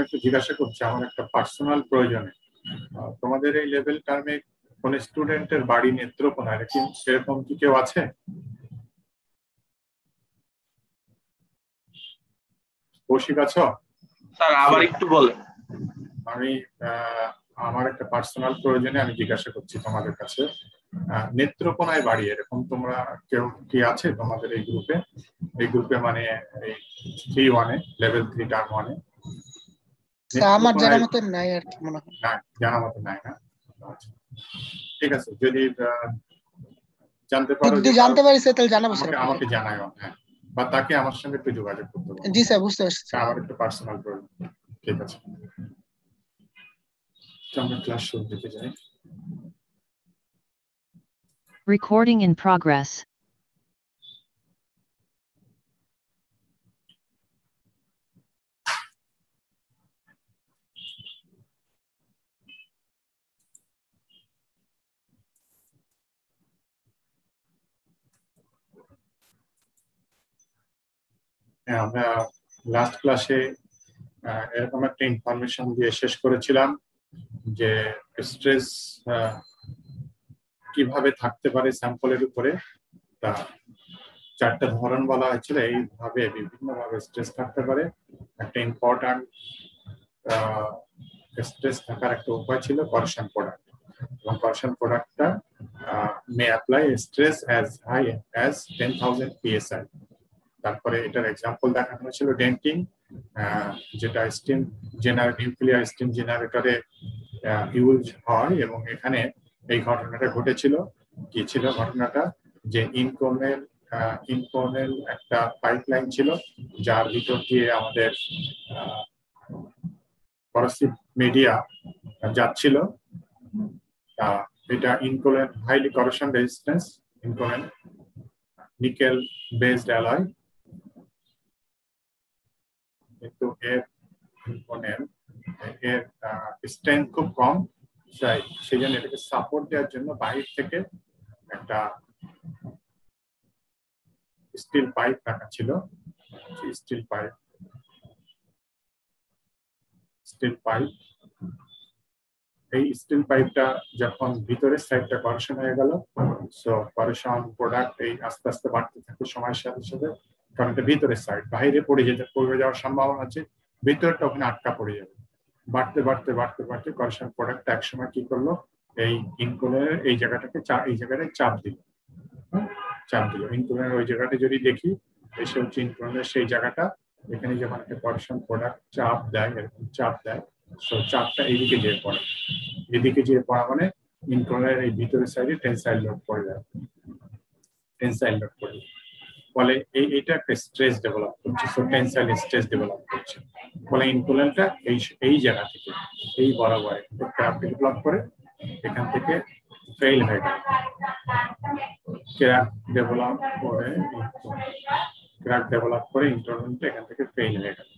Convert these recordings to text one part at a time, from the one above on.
একটু জিজ্ঞাসা করছি আমার একটা পার্সোনাল প্রয়োজনে। তোমাদের এই লেভেল টার্মে কোন স্টুডেন্টের বাড়ি নেত্রকোনায়, নাকি সেরকম কি কেউ আছে? কৌশিক আছো? স্যার আবার একটু বলেন। আমি আমার একটা পার্সোনাল প্রয়োজনে আমি জিজ্ঞাসা করছি তোমাদের কাছে, নেত্রকোনায় বাড়ি এরকম তোমরা কেউ কি আছে তোমাদের এই গ্রুপে? এই গ্রুপে মানে এই 3-1-এ, লেভেল 3 টার্ম 1-এ? আমার জানা মতে নাই আর কি মনে হয়। না, জানা মতে নাই না? আচ্ছা, ঠিক আছে, যদি জানতে পারো, যদি জানতে পারি স্যার তাহলে জানাবো স্যার। আমাকে জানাও, হ্যাঁ, বা তাকে আমার সঙ্গে একটু যোগাযোগ করতে পারো। জি স্যার, বুঝতে পারছি। আমার একটু পার্সোনাল প্রয়োজন। ঠিক আছে, আমরা ক্লাস শুরু করতে যাই। Recording in progress. আমরা লাস্ট ক্লাসে এরকম একটা ইনফরমেশন দিয়ে শেষ করেছিলাম যে স্ট্রেস কিভাবে থাকতে পারে স্যাম্পলের উপরে। তা 4টা ধরন বলা হয়েছিল, এইভাবে বিভিন্ন ভাবে স্ট্রেস থাকতে পারে। একটা ইম্পর্টেন্ট স্ট্রেস থাকার একটা উপায় ছিল করেশন প্রোডাক্ট, এবং করেশন প্রোডাক্টটা may apply stress as high as 10,000 psi। তারপরে এটার এক্সাম্পল দেখানো হয়েছিল ডেন্টিং, যেটা স্টিম নিউক্লিয়ার স্টিম জেনারেটরে ইউজ হয়, এবং এখানে এই ঘটনাটা ঘটেছিল। কি ছিল ঘটনাটা? যে ইনকোনেল একটা পাইপলাইন ছিল, যার ভিতর দিয়ে আমাদের করসিভ মিডিয়া যাচ্ছিল। এটা Inconel highly corrosion resistance, Inconel nickel based alloy, কিন্তু এর স্ট্রেংথ খুব কম, সেই জন্য এটাকে সাপোর্ট দেওয়ার জন্য বাহির থেকে একটা স্টিল পাইপ রাখা ছিল। স্টিল পাইপ এই স্টিল পাইপটা যখন ভিতরের সাইডটা করেশন হয়ে গেল, সো করেশন প্রোডাক্ট এই আস্তে আস্তে বাড়তে থাকে সময়ের সাথে সাথে, কারণ এটা ভিতরের সাইড, বাইরে পড়ে যাওয়ার সম্ভাবনা আছে, ভিতরটা ওখানে আটকা পড়ে যাবে। বাড়তে বাড়তে বাড়তে বাড়তে করেশন প্রোডাক্ট একসময় কি করলো, এই ইনকুলের এই জায়গাটাকে এই জায়গাটায় চাপ দিল। ইনকুলের ওই জায়গাটা যদি দেখি, এসে হচ্ছে ইনকুলের সেই জায়গাটা, এখানে যখন একটা করেশন প্রোডাক্ট চাপ দেয়, এরকম চাপ দেয়, সো চাপটা এইদিকে যেয়ে পড়ে। এদিকে যেয়ে পড়া মানে ইনকুলের এই ভিতরের সাইডে টেনসাইল লোড পড়ে যায়, ফলে এইটা একটা স্ট্রেস ডেভেলপ করছে, সো টেনসাইল স্ট্রেস ডেভেলপ করছে। ফলে ইনকুলেন্টটা এই জায়গা থেকে এই বরাবর ক্র্যাক ডেভেলপ করে এখান থেকে ফেইল হয়ে গেল। ক্র্যাক ডেভেলপ করে ইনকুলেন্টটা এখান থেকে ফেইল হয়ে গেল।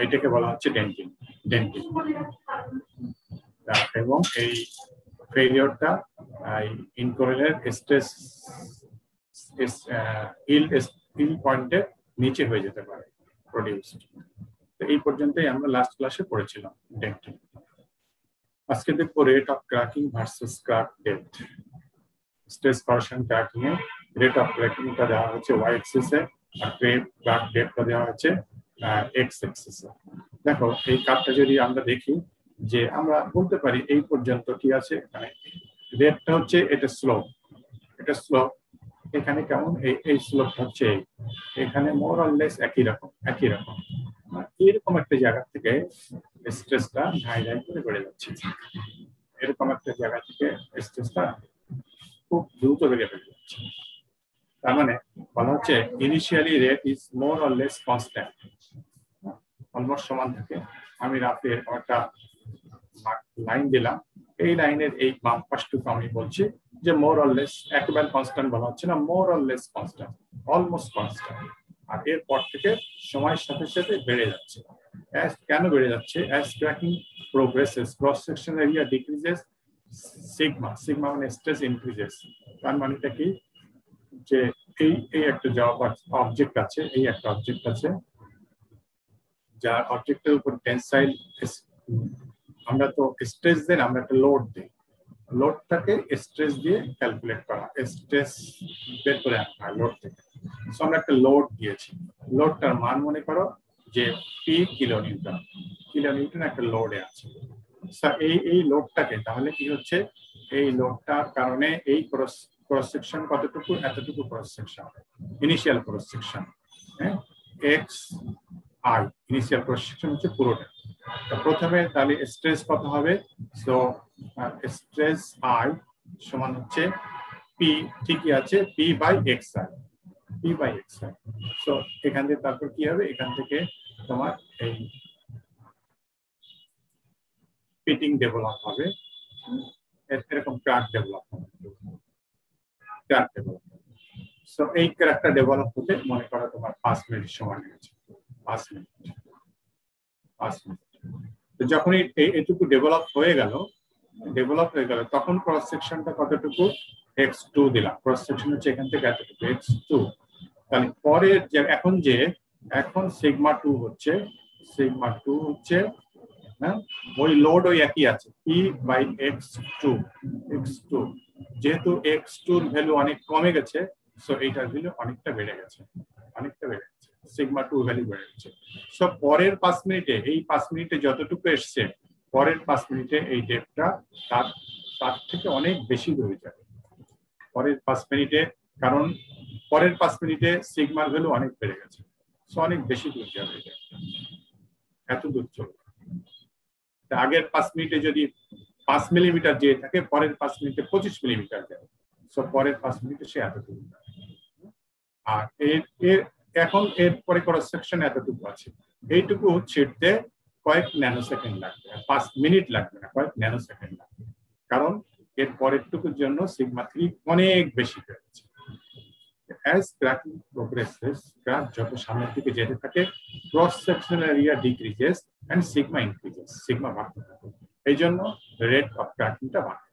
এটাকে বলা হচ্ছে ডেন্টিং। এবং এই ফেইলিওরটা ইনকুলেন্টের স্ট্রেস হিল পয়েন্টের নিচে হয়ে যেতে পারে প্রডিউসড। তো এই পর্যন্তই আমরা লাস্ট ক্লাসে পড়েছিলাম ডেন্টিং। আজকে দেখবো rate of cracking versus crack depth. Stress corrosion cracking এ রেট অফ ক্র্যাকিংটা দেওয়া হচ্ছে ওয়াই অ্যাক্সিসে, আর ক্র্যাক ডেপথটা দেওয়া হচ্ছে এক্স অ্যাক্সিসে। দেখো এই কার্ভটা যদি আমরা দেখি, যে আমরা বলতে পারি এই পর্যন্ত কি আছে, এখানে রেটটা হচ্ছে এটা স্লোপ, এখানে কেমন এই স্লোপ হচ্ছে, এখানে মোর অর লেস একই রকম এরকম একটা জায়গা থেকে স্ট্রেসটা ধাই করে বেড়ে যাচ্ছে। এরকম একটা জায়গা থেকে স্ট্রেসটা খুব দ্রুত বেড়ে যাচ্ছে। তার মানে বলা হচ্ছে initially rate is more or less constant, almost সমান থাকে। আমি রাতে একটা লাইন দিলাম, এই লাইনের এই বাম পাশটুকু আমি বলছি যে মোর অর লেস, একেবারে কনস্ট্যান্ট বলা হচ্ছে না, more or less constant, almost constant. আর এরপর থেকে সময়ের সাথে সাথে বেড়ে যাচ্ছে। কেন বেড়ে যাচ্ছে? As cracking progresses cross section area decreases, sigma মানে স্ট্রেস ইনক্রিজেস। তার মানেটা কি, যে এই একটা অবজেক্ট আছে, যার অবজেক্টের উপর টেনসাইল, আমরা তো স্ট্রেস দেন, আমরা একটা লোড দিই, লোডটাকে স্ট্রেস দিয়ে ক্যালকুলেট করা, স্ট্রেস বের করে আনতে হয় লোড থেকে। সো আমরা একটা লোড দিয়েছি, লোডটার মান মনে করো যে পি কিলোনিউটন, কিলোনিউটন একটা লোডে আছে। এই লোডটাকে তাহলে কি হচ্ছে, এই লোডটার কারণে এই ক্রস সেকশন কতটুকু, এতটুকু cross section, initial cross section, হ্যাঁ, X I, initial cross section হচ্ছে পুরোটা। প্রথমে তাহলে স্ট্রেস কত হবে, সো স্ট্রেস আই সমান হচ্ছে পি, ঠিকই আছে, p by x i, p by x i. So এখান থেকে তারপর কি হবে, এখান থেকে তোমার এই পিটিং ডেভেলপ হবে, এরকম ক্র্যাক ডেভেলপ হবে, ক্র্যাক ডেভেলপ। সো এই ক্র্যাকটা ডেভেলপ হতে মনে করো তোমার 5 মিনিট সময় লেগেছে, 5 মিনিট। তো যখনই এইটুকু ডেভেলপ হয়ে গেল, তখন ক্রস সেকশনটা কতটুকু, x2 দিলাম, ক্রস সেকশন হচ্ছে এখান থেকে এতটুকু x2। তাহলে পরের যে এখন সিগমা 2 হচ্ছে, হ্যাঁ, ওই লোড ওই একই আছে, p বাই x2, যেহেতু x2 এর ভ্যালু অনেক কমে গেছে, সো এইটার ভ্যালু অনেকটা বেড়ে গেছে, সিগমা 2 ভ্যালু বেড়ে গেছে। সো পরের 5 মিনিটে, এই 5 মিনিটে যতটুকু এসছে, পরের 5 মিনিটে এই ডেপটা তার থেকে অনেক বেশি হয়ে যাবে পরের 5 মিনিটে, কারণ পরের 5 মিনিটে সিগমার ভ্যালু অনেক বেড়ে গেছে, সো অনেক বেশি দূর যাবে, এত দূর চলবে। আগের 5 মিনিটে যদি 5 মিলিমিটার যেয়ে থাকে, পরের 5 মিনিটে 25 মিলিমিটার যাবে, সো পরের 5 মিনিটে সে এতটুকু যাবে। আর এখন এর পরে ক্রস সেকশন এতটুকু আছে, এইটুকু ছিটতে কয়েক ন্যানো সেকেন্ড লাগবে, 5 মিনিট লাগবে না, কয়েক ন্যানো সেকেন্ড লাগবে, কারণ এর পরেরটুকুর জন্য সিগমা 3 অনেক বেশি হয়ে গেছে। As cracking progresses, crack যত সামনের দিকে যেতে থাকে, cross sectional area decreases and sigma increases, sigma বাড়তে থাকে। এই জন্য rate of cracking টা বাড়ে,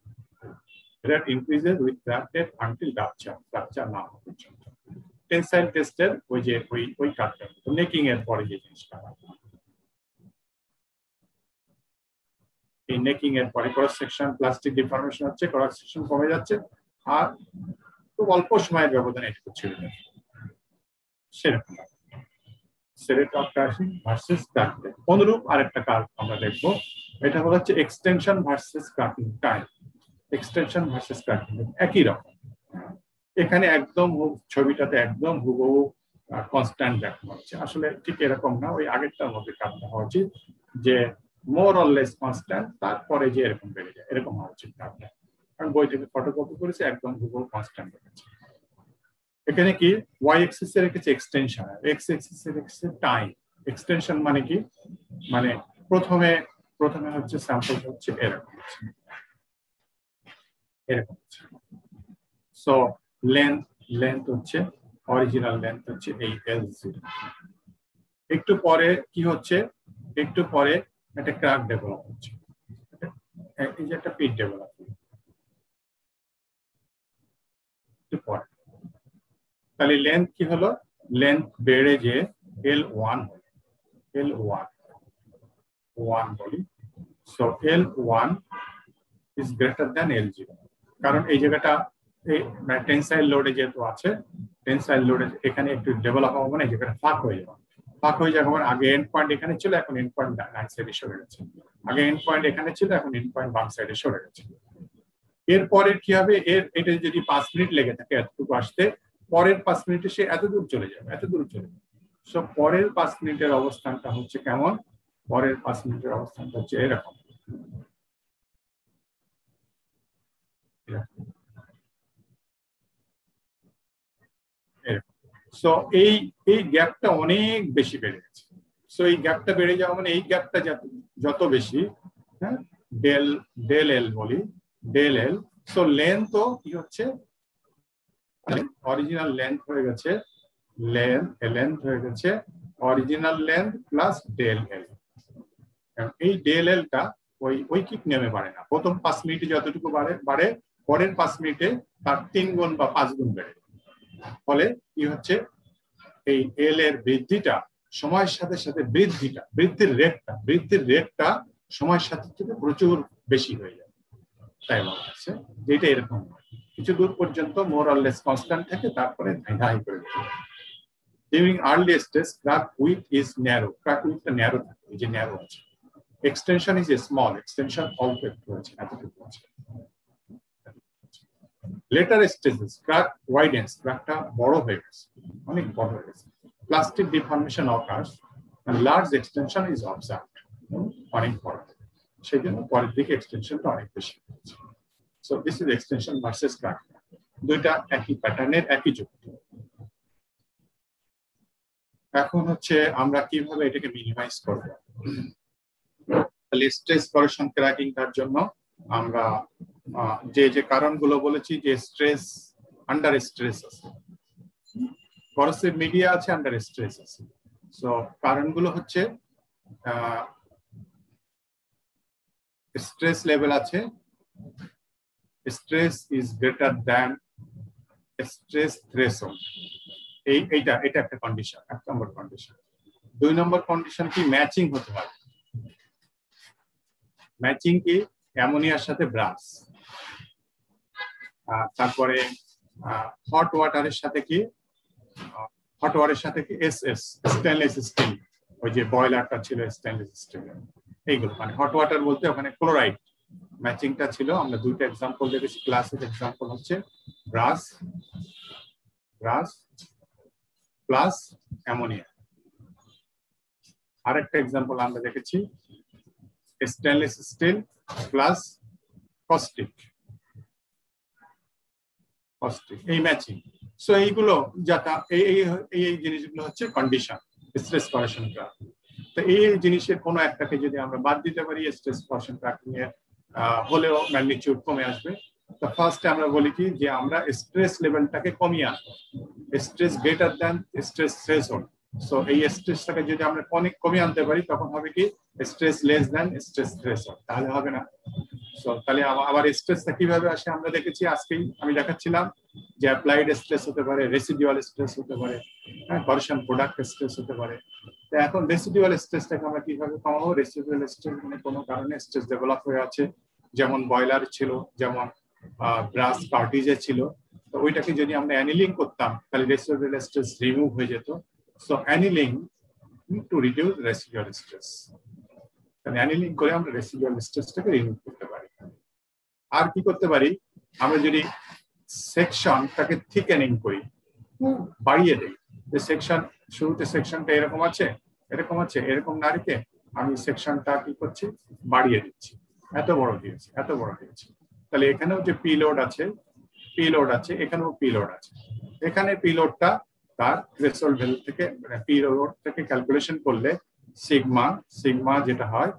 rate increases with crack depth until rupture না হওয়া পর্যন্ত। টেনসাইল টেস্টের ওই কাটটা, নেকিং এর পরে যে জিনিসটা, এই নেকিং এর পরে ক্রস সেকশন প্লাস্টিক ডিফর্মেশন হচ্ছে, ক্রস সেকশন কমে যাচ্ছে, আর খুব অল্প সময়ের ব্যবধানে এটুকু ছেড়ে দেয়, সেরকম সেরেট of cracking versus crack depth. অনুরূপ আরেকটা কার্ভ আমরা দেখবো, এটা হলো হচ্ছে extension versus cracking time. Extension versus cracking একই রকম, এখানে একদম ছবিটাতে একদম হুবহু কনস্ট্যান্ট দেখানো হচ্ছে, আসলে ঠিক এরকম না, ওই আগেরটার মধ্যে কাটতে হওয়া উচিত, যে মোর অর লেস কনস্ট্যান্ট, তারপরে যে এরকম বেড়ে যায়, এরকম হওয়া উচিত কাটটা। কারণ বই থেকে ফটোকপি করেছে, একদম হুবহু কনস্ট্যান্ট রেখেছে। এখানে কি ওয়াই এক্সিস এ রেখেছে এক্সটেনশন, আর এক্স এক্সিস এ রেখেছে টাইম। এক্সটেনশন মানে কি, মানে প্রথমে হচ্ছে স্যাম্পল হচ্ছে এরকম, সো লেন্থ হচ্ছে অরিজিনাল লেন্থ হচ্ছে এই L0। একটু পরে কি হচ্ছে, একটু পরে একটা ক্র্যাক ডেভেলপ হচ্ছে, এই যে একটা পিট ডেভেলপ একটু পরে। তাহলে লেন্থ কি হলো, লেন্থ বেড়ে যে L1 হলো, L1 বলি, so L1 is greater than L0, কারণ এই জায়গাটা টেনসাইল লোডে যেহেতু আছে, টেনসাইল লোডে এখানে একটু ডেভেলপ হবে, মানে এই জায়গাটা ফাঁক হয়ে যাবে, আগে এন্ড পয়েন্ট এখানে ছিল, এখন এন্ড পয়েন্ট ডান সাইডে সরে গেছে, আগে এন্ড পয়েন্ট এখানে ছিল, এখন এন্ড পয়েন্ট বাম সাইডে সরে গেছে। এরপরে কি হবে, এটা যদি 5 মিনিট লেগে থাকে এতটুকু আসতে, পরের 5 মিনিটে সে এত দূর চলে যাবে। সো পরের 5 মিনিটের অবস্থানটা হচ্ছে কেমন, পরের 5 মিনিটের অবস্থানটা হচ্ছে এরকম, সো এই গ্যাপটা অনেক বেশি বেড়ে গেছে। সো এই গ্যাপটা বেড়ে যাওয়া মানে এই গ্যাপটা যত বেশি, হ্যাঁ, ডেল এল বলি, ডেল এল, সো লেন্থও কি হচ্ছে, অরিজিনাল লেন্থ হয়ে গেছে, লেন্থ হয়ে গেছে original length plus del l. এই ডেল এলটা ওই ঐকিক নিয়মে বাড়ে না, প্রথম 5 মিনিটে যতটুকু বাড়ে, পরের 5 মিনিটে তার 3 গুণ বা 5 গুণ বেড়ে। ফলে কি হচ্ছে, এই এল এর বৃদ্ধিটা সময়ের সাথে সাথে বৃদ্ধির রেটটা সময়ের সাথে সাথে প্রচুর বেশি হয়ে যায়। তাই বলা আছে যেটা এরকম কিছু দূর পর্যন্ত মোর অর লেস কনস্ট্যান্ট থাকে, তারপরে ধাই করে যায়। During early stage, crack width is narrow. Crack width narrow থাকে, এই যে narrow আছে। Extension is a small. Extension also একটু আছে, এতটুকু আছে। Later stages, crack widens. Crackটা বড় হয়ে গেছে, অনেক বড় হয়ে গেছে। Plastic deformation occurs and large extension is observed. অনেক বড়, সেই জন্য পরের দিকে এক্সটেনশনটা অনেক বেশি হচ্ছে। So this is extension versus crack. দুইটা একই প্যাটার্নের, একই যুক্তি। এখন হচ্ছে আমরা কিভাবে এটাকে মিনিমাইজ করব। তাহলে স্ট্রেস করেশন ক্র্যাকিং তার জন্য আমরা যে কারণগুলো বলেছি, যে স্ট্রেস, আন্ডার স্ট্রেস আছে, করসিভ মিডিয়া আছে, আন্ডার স্ট্রেস আছে। সো কারণগুলো হচ্ছে স্ট্রেস লেভেল আছে, stress is greater than stress threshold. এটা একটা কন্ডিশন, 1 নম্বর কন্ডিশন। 2 নম্বর কন্ডিশন কি, ম্যাচিং হতে হবে। ম্যাচিং কি, অ্যামোনিয়ার সাথে ব্রাশ, তারপরে হট ওয়াটারের সাথে কি, এসএস স্টেনলেস স্টিল, ওই যে বয়লারটা ছিল স্টেনলেস স্টিল, এইগুলো মানে হট ওয়াটার বলতে ওখানে ক্লোরাইড ম্যাচিংটা ছিল। আমরা দুইটা এক্সাম্পল দেখেছি ক্লাসের। এক্সাম্পল হচ্ছে ব্রাশ প্লাস অ্যামোনিয়া। আরেকটা এক্সাম্পল আমরা দেখেছি স্টেনলেস স্টিল প্লাস কস্টিক, এই ম্যাচিং। সো এইগুলো যাতা এই জিনিসগুলো হচ্ছে কন্ডিশন স্ট্রেস করেশন ক্র্যাক। তো এই জিনিসের কোনো একটাকে যদি আমরা বাদ দিতে পারি, স্ট্রেস করেশন ক্র্যাকিং এর হলেও ম্যাগনিটিউড কমে আসবে। তো ফার্স্টে আমরা বলি কি, যে আমরা স্ট্রেস লেভেলটাকে কমিয়ে আনবো, stress greater than stress threshold. So এই স্ট্রেসটাকে যদি আমরা অনেক কমিয়ে আনতে পারি, তখন হবে কি stress less than stress threshold, তাহলে হবে না। সো তাহলে আবার স্ট্রেসটা কিভাবে আসে আমরা দেখেছি, আজকেই আমি দেখাচ্ছিলাম যে অ্যাপ্লাইড স্ট্রেস হতে পারে, রেসিডুয়াল স্ট্রেস হতে পারে, করেশন প্রোডাক্ট স্ট্রেস হতে পারে। তো এখন রেসিডুয়াল স্ট্রেসটাকে আমরা কিভাবে কমাবো? রেসিডুয়াল স্ট্রেস মানে কোনো কারণে স্ট্রেস ডেভেলপ হয়ে আছে, যেমন বয়লার ছিল, যেমন ব্রাশ কার্টিজে ছিল, তো ওইটাকে যদি আমরা অ্যানিলিং করতাম তাহলে রেসিডুয়াল স্ট্রেস রিমুভ হয়ে যেত। So annealing to reduce residual stress, তাহলে অ্যানিলিং করে আমরা রেসিডুয়াল স্ট্রেসটাকে রিমুভ করতে পারি। আর কি করতে পারি, আমরা যদি সেকশনটাকে থিকেনিং করি, বাড়িয়ে দেই, যে সেকশন শুরুতে সেকশনটা এরকম আছে, এরকম না রেখে আমি সেকশনটা কি করছি, বাড়িয়ে দিচ্ছি, এত বড় দিয়েছি। তাহলে এখানেও যে পিলোড আছে, এখানেও পিলোড আছে। এখানে পিলোডটা তার থ্রেশহোল্ড ভ্যালু থেকে, পিলোড থেকে ক্যালকুলেশন করলে সিগমা যেটা হয়,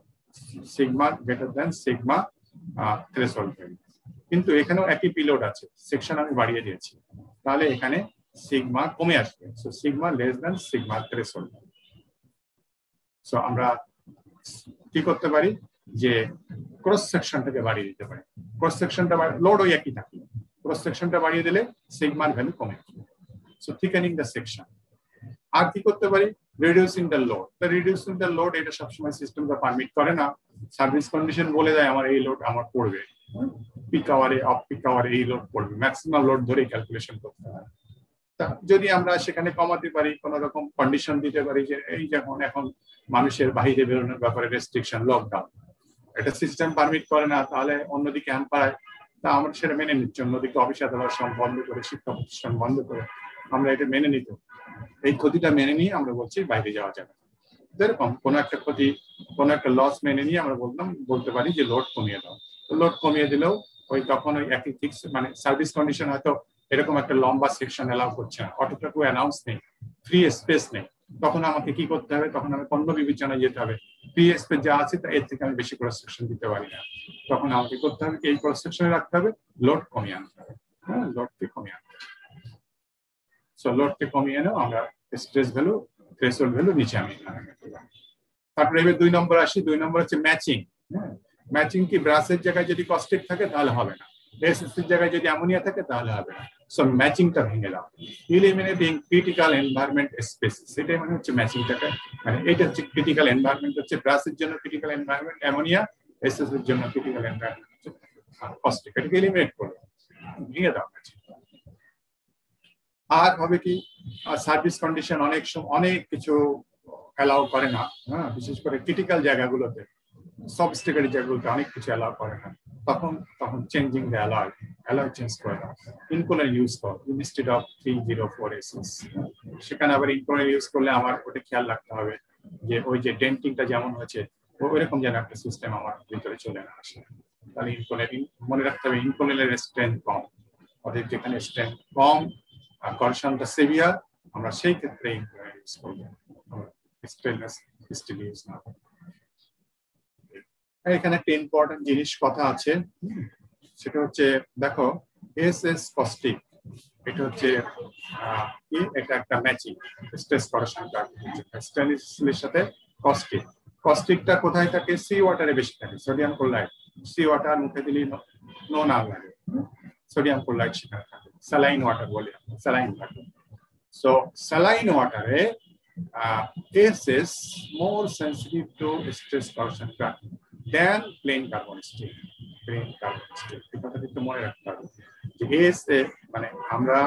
sigma greater than sigma threshold value. কিন্তু এখানেও একই পিলোড আছে, সেকশন আমি বাড়িয়ে দিয়েছি, তাহলে এখানে সিগমা কমে আসবে। So sigma less than sigma threshold. So আমরা কি করতে পারি, যে ক্রস সেকশনটাকে বাড়িয়ে দিতে পারি। ক্রস সেকশনটা লোড ওই একই থাকে, ক্রস সেকশনটা বাড়িয়ে দিলে সিগমার ভ্যালু কমে আসবে। So thickening the section. আর কি করতে পারি, রিডিউসিং দ্য লোড। তো রিডিউসিং দ্য লোড এটা সবসময় সিস্টেমটা পারমিট করে না। সার্ভিস কন্ডিশন বলে দেয় আমার এই লোড আমার পড়বে, পিক আওয়ারে অফ পিক আওয়ারে এই লোড পড়বে, ম্যাক্সিমাম লোড ধরেই ক্যালকুলেশন করতে হয়। যদি আমরা সেখানে কমাতে পারি, কোন রকম কন্ডিশন দিতে পারি, যে এই যেমন এখন মানুষের বাইরে বেরোনোর ব্যাপারে রেস্ট্রিকশন, লকডাউন, এটা সিস্টেম পারমিট করে না, তাহলে অন্যদিকে পায়, তা আমরা সেটা মেনে নিচ্ছি। অন্যদিকে অফিস আদালত সব বন্ধ করে, শিক্ষা প্রতিষ্ঠান বন্ধ করে আমরা এটা মেনে নিত। এই ক্ষতিটা মেনে নিয়ে আমরা বলছি বাইরে যাওয়া যাবে। এরকম কোনো একটা ক্ষতি, কোনো একটা লস মেনে নিয়ে আমরা বলতে পারি যে লোড কমিয়ে দাও। তো লোড কমিয়ে দিলেও ওই তখন ওই একই ফিক্স, মানে সার্ভিস কন্ডিশন হয়তো এরকম একটা লম্বা সেকশন অ্যালাউ করছে না, অটোটাকু অ্যানাউন্স নেই, ফ্রি স্পেস নেই, তখন আমাকে কি করতে হবে, তখন আমি পণ্য বিবেচনায় যেতে হবে। ফ্রি স্পেস যা আছে তা এর থেকে আমি বেশি ক্রস সেকশন দিতে পারি না, তখন আমাকে করতে হবে এই ক্রস সেকশনে রাখতে হবে, লোড কমিয়ে আনতে হবে। হ্যাঁ, লোডকে কমিয়ে আনতে হবে। সো লোডকে কমিয়ে এনেও আমরা স্ট্রেস ভ্যালু, থ্রেশহোল্ড ভ্যালু নিচে আমি আনতে পারি। তারপরে এবার 2 নম্বর আসি। 2 নম্বর হচ্ছে ম্যাচিং। হ্যাঁ, ম্যাচিং কি ব্রাশের জায়গায় যদি কস্টিক থাকে তাহলে হবে না, এসএসসির জায়গায় যদি অ্যামোনিয়া থাকে তাহলে হবে না। সো ম্যাচিংটা ভেঙে দাও। ইলিমিনেটিং ক্রিটিক্যাল এনভায়রনমেন্ট স্পেসিস, এটাই মানে হচ্ছে ম্যাচিংটাকে, মানে এটা হচ্ছে ক্রিটিক্যাল এনভায়রনমেন্ট হচ্ছে ব্রাসের জন্য ক্রিটিক্যাল এনভায়রনমেন্ট অ্যামোনিয়া, এসএস এর জন্য ক্রিটিক্যাল এনভায়রনমেন্ট হচ্ছে কস্টিক, এটাকে এলিমিনেট করো, ভেঙে দাও ম্যাচিং। আর হবে কি সার্ভিস কন্ডিশন অনেক কিছু অ্যালাউ করে না, হ্যাঁ, বিশেষ করে ক্রিটিক্যাল জায়গাগুলোতে, সফিস্টিকেটেড জায়গাগুলোতে অনেক কিছু অ্যালাউ করে না, তখন চেঞ্জিং দ্য অ্যালয় চেঞ্জ করে দাও, ইনকুলেন্ট ইউজ করো ইনস্টেড অফ 304 এসএস। সেখানে আবার ইনকুলেন্ট ইউজ করলে আমার ওটা খেয়াল রাখতে হবে যে ওই যে ডেন্টিংটা যেমন হয়েছে ওইরকম যেন একটা সিস্টেম আমার ভিতরে চলে না আসে। তাহলে ইনকুলেন্ট মনে রাখতে হবে ইনকুলেন্টের স্ট্রেংথ কম, ওদের যেখানে স্ট্রেংথ কম আর কর্ষণটা সেভিয়ার, আমরা সেই ক্ষেত্রে ইনকুলেন্ট ইউজ করবো, স্টেনলেস স্টিল ইউজ না। এখানে একটা ইম্পর্টেন্ট জিনিস কথা আছে, সেটা হচ্ছে দেখো এসএস কস্টিক, এটা হচ্ছে এটা একটা ম্যাচিং স্ট্রেস করেশন স্টেনলেস স্টিলের সাথে কস্টিক। কস্টিকটা কোথায় থাকে? সি ওয়াটারে বেশি থাকে, সোডিয়াম ক্লোরাইড, সি ওয়াটার মুখে দিলে নো না লাগে, সোডিয়াম ক্লোরাইড সেখানে থাকে, স্যালাইন ওয়াটার বলি, স্যালাইন থাকে। সো স্যালাইন ওয়াটারে SS more sensitive to stress corrosion cracking than plain carbon steel. Plain carbon steel. এই কথাটা একটু মনে রাখতে হবে যে SA মানে আমরা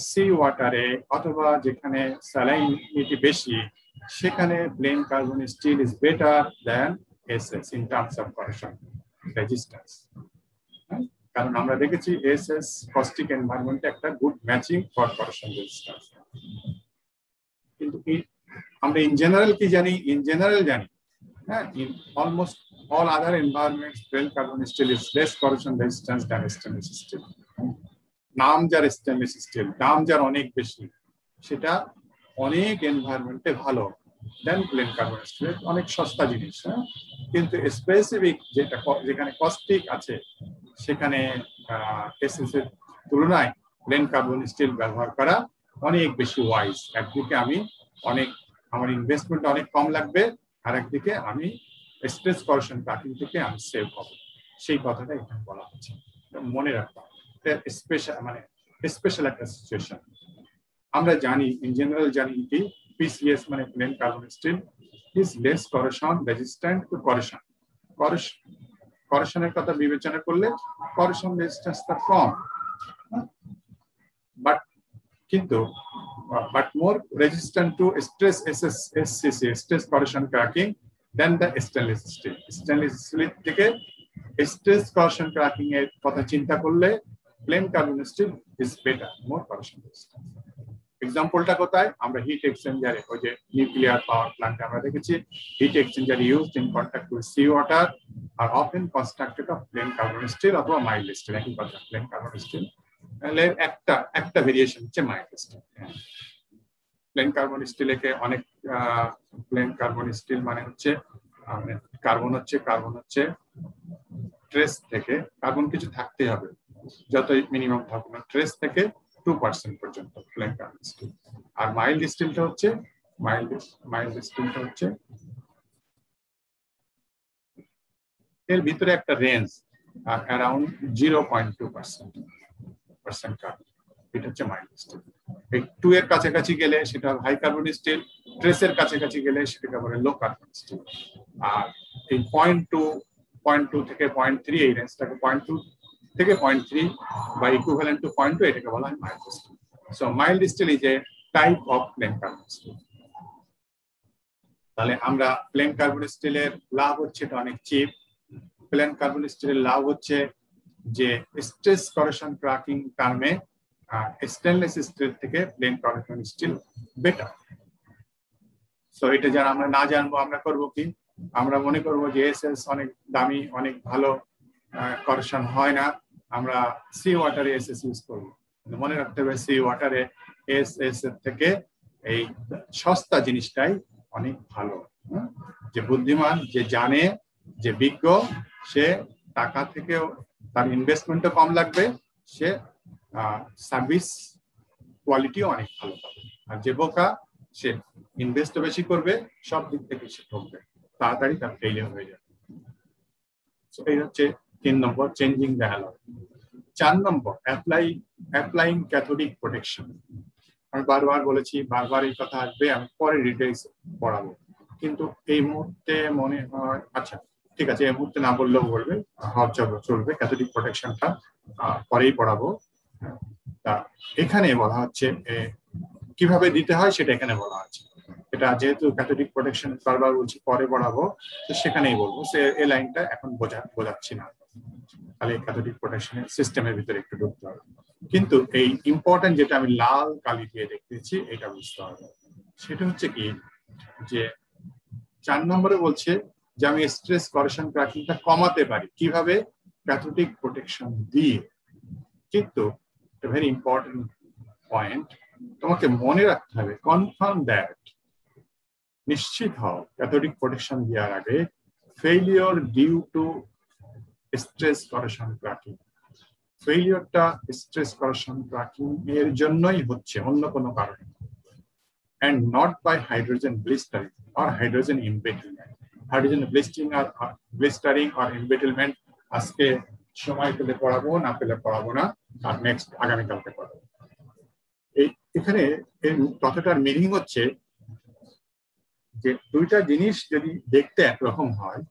সি ওয়াটারে অথবা যেখানে স্যালাইনিটি বেশি সেখানে plain carbon steel is better than SS in terms of corrosion resistance. কারণ আমরা দেখেছি SS কস্টিক এনভায়রনমেন্টে একটা good matching for corrosion resistance. কিন্তু আমরা ইন জেনারেল কি জানি? ইন জেনারেল জানি, হ্যাঁ, in almost all other environments plain carbon steel is less corrosion resistance than stainless steel. নাম যার স্টেনলেস স্টিল, দাম যার অনেক বেশি, সেটা অনেক এনভায়রনমেন্টে ভালো দেন প্লেন কার্বন স্টিল, অনেক সস্তা জিনিস, হ্যাঁ, কিন্তু স্পেসিফিক যেখানে কস্টিক আছে সেখানে এসএস এর তুলনায় প্লেন কার্বন স্টিল ব্যবহার করা অনেক বেশি ওয়াইজ। একদিকে আমি আমার ইনভেস্টমেন্ট অনেক কম লাগবে, আর একদিকে আমি স্ট্রেস করোশন ক্র্যাকিং থেকে আমি সেভ হব, সেই কথাটা এখানে বলা হচ্ছে, মনে রাখতে হবে। স্পেশাল একটা সিচুয়েশন আমরা জানি, ইন জেনারেল জানি কি PCS মানে plain carbon steel is less corrosion resistant to corrosion. করোশনের কথা বিবেচনা করলে করোশন রেজিস্ট্যান্স তার কম, but more resistant to stress SCC, stress corrosion cracking, than the stainless steel. Stainless steel থেকে stress corrosion cracking এর কথা চিন্তা করলে plain carbon steel is better, more corrosion resistant. এক্সাম্পলটা কোথায়? আমরা হিট এক্সচেঞ্জারে, ওই যে নিউক্লিয়ার পাওয়ার প্ল্যান্টে আমরা দেখেছি heat exchanger used in contact with sea water are often constructed of plain carbon steel অথবা মাইল্ড স্টিল, একই কথা, প্লেন কার্বন স্টিল। একটা ভেরিয়েশন হচ্ছে মাইল্ড স্টিল। প্লেন কার্বন স্টিলকে অনেক প্লেন কার্বন স্টিল মানে হচ্ছে কার্বন হচ্ছে ট্রেস থেকে, কার্বন কিছু থাকতে হবে, যতই মিনিমাম থাকুক না, ট্রেস থেকে 2% পর্যন্ত প্লেন কার্বন স্টিল। আর মাইল্ড স্টিলটা হচ্ছে এর ভিতরে একটা রেঞ্জ অ্যারাউন্ড 0.2% কার্বন, এটা হচ্ছে মাইল্ড স্টিল। এই 2 এর কাছাকাছি গেলে সেটা হাই কার্বন স্টিল, ট্রেসের কাছাকাছি গেলে সেটাকে বলে লো কার্বন স্টিল। আর এই 0.2 থেকে 0.3 এই রেঞ্জটাকে 0.2 থেকে 0.3 বা ইকুইভ্যালেন্ট টু 0.2 এটাকে বলা হয় mild steel. So mild steel is a type of plain carbon steel. তাহলে আমরা প্লেন কার্বন স্টিলের লাভ হচ্ছে এটা অনেক চিপ। প্লেন কার্বন স্টিলের লাভ হচ্ছে যে স্ট্রেস করোশন ক্র্যাকিং টার্মে স্টেনলেস স্টিল থেকে plain carbon steel better. So এটা যারা আমরা না জানবো, আমরা করব কি, আমরা মনে করব যে এসএস অনেক দামি, অনেক ভালো করোশন হয় না, আমরা সি ওয়াটারে এসএস ইউজ করবো। মনে রাখতে হবে সি ওয়াটারে এসএস এর থেকে এই সস্তা জিনিসটাই অনেক ভালো। যে বুদ্ধিমান, যে জানে, যে বিজ্ঞ, সে টাকা থেকেও তার ইনভেস্টমেন্টও কম লাগবে, সে সার্ভিস কোয়ালিটিও অনেক ভালো পাবে। আর যে বোকা, সে ইনভেস্টও বেশি করবে, সব দিক থেকে সে ঠকবে, তাড়াতাড়ি তার ফেলিয়ার হয়ে যাবে। এই হচ্ছে 3 নম্বর, চেঞ্জিং দ্য অ্যালয়। 4 নম্বর অ্যাপ্লাইং ক্যাথোডিক প্রোটেকশন। আমি বারবার বলেছি, বারবার এই কথা আসবে, আমি পরে ডিটেইলস পড়াবো, কিন্তু এই মুহূর্তে মনে হয় আচ্ছা ঠিক আছে, এই মুহূর্তে না বললেও বলবে, চলবে, ক্যাথোডিক প্রোটেকশনটা পরেই পড়াবো। তা এখানে বলা হচ্ছে কিভাবে দিতে হয় সেটা এখানে বলা আছে। এটা যেহেতু ক্যাথোডিক প্রোটেকশন বারবার বলছি পরে পড়াবো, তো সেখানেই বলবো, সে এই লাইনটা এখন বোঝাচ্ছি না, তাহলে ক্যাথোডিক প্রোটেকশনের সিস্টেমের ভিতরে একটু ঢুকতে হবে। কিন্তু এই ইম্পর্টেন্ট যেটা আমি লাল কালি দিয়ে দেখিয়েছি এটা বুঝতে হবে, সেটা হচ্ছে কি যে 4 নম্বরে বলছে যে আমি স্ট্রেস করেশন ক্র্যাকিংটা কমাতে পারি কিভাবে, ক্যাথোডিক প্রোটেকশন দিয়ে। কিন্তু একটা ভেরি ইম্পর্টেন্ট পয়েন্ট তোমাকে মনে রাখতে হবে, কনফার্ম দ্যাট, নিশ্চিত হও ক্যাথোডিক প্রোটেকশন দেওয়ার আগে failure due to stress corrosion cracking, ফেইলিওরটা স্ট্রেস করেশন ক্র্যাকিং এর জন্যই হচ্ছে, অন্য কোনো কারণে, and not by hydrogen blistering or hydrogen embezzlement. Hydrogen blistering or embezzlement আজকে সময় পেলে পড়াবো, না পেলে পড়াবো না, আর নেক্সট আগামীকালকে পড়াবো। এখানে কথাটার মিনিং হচ্ছে যে দুইটা জিনিস যদি দেখতে একরকম হয়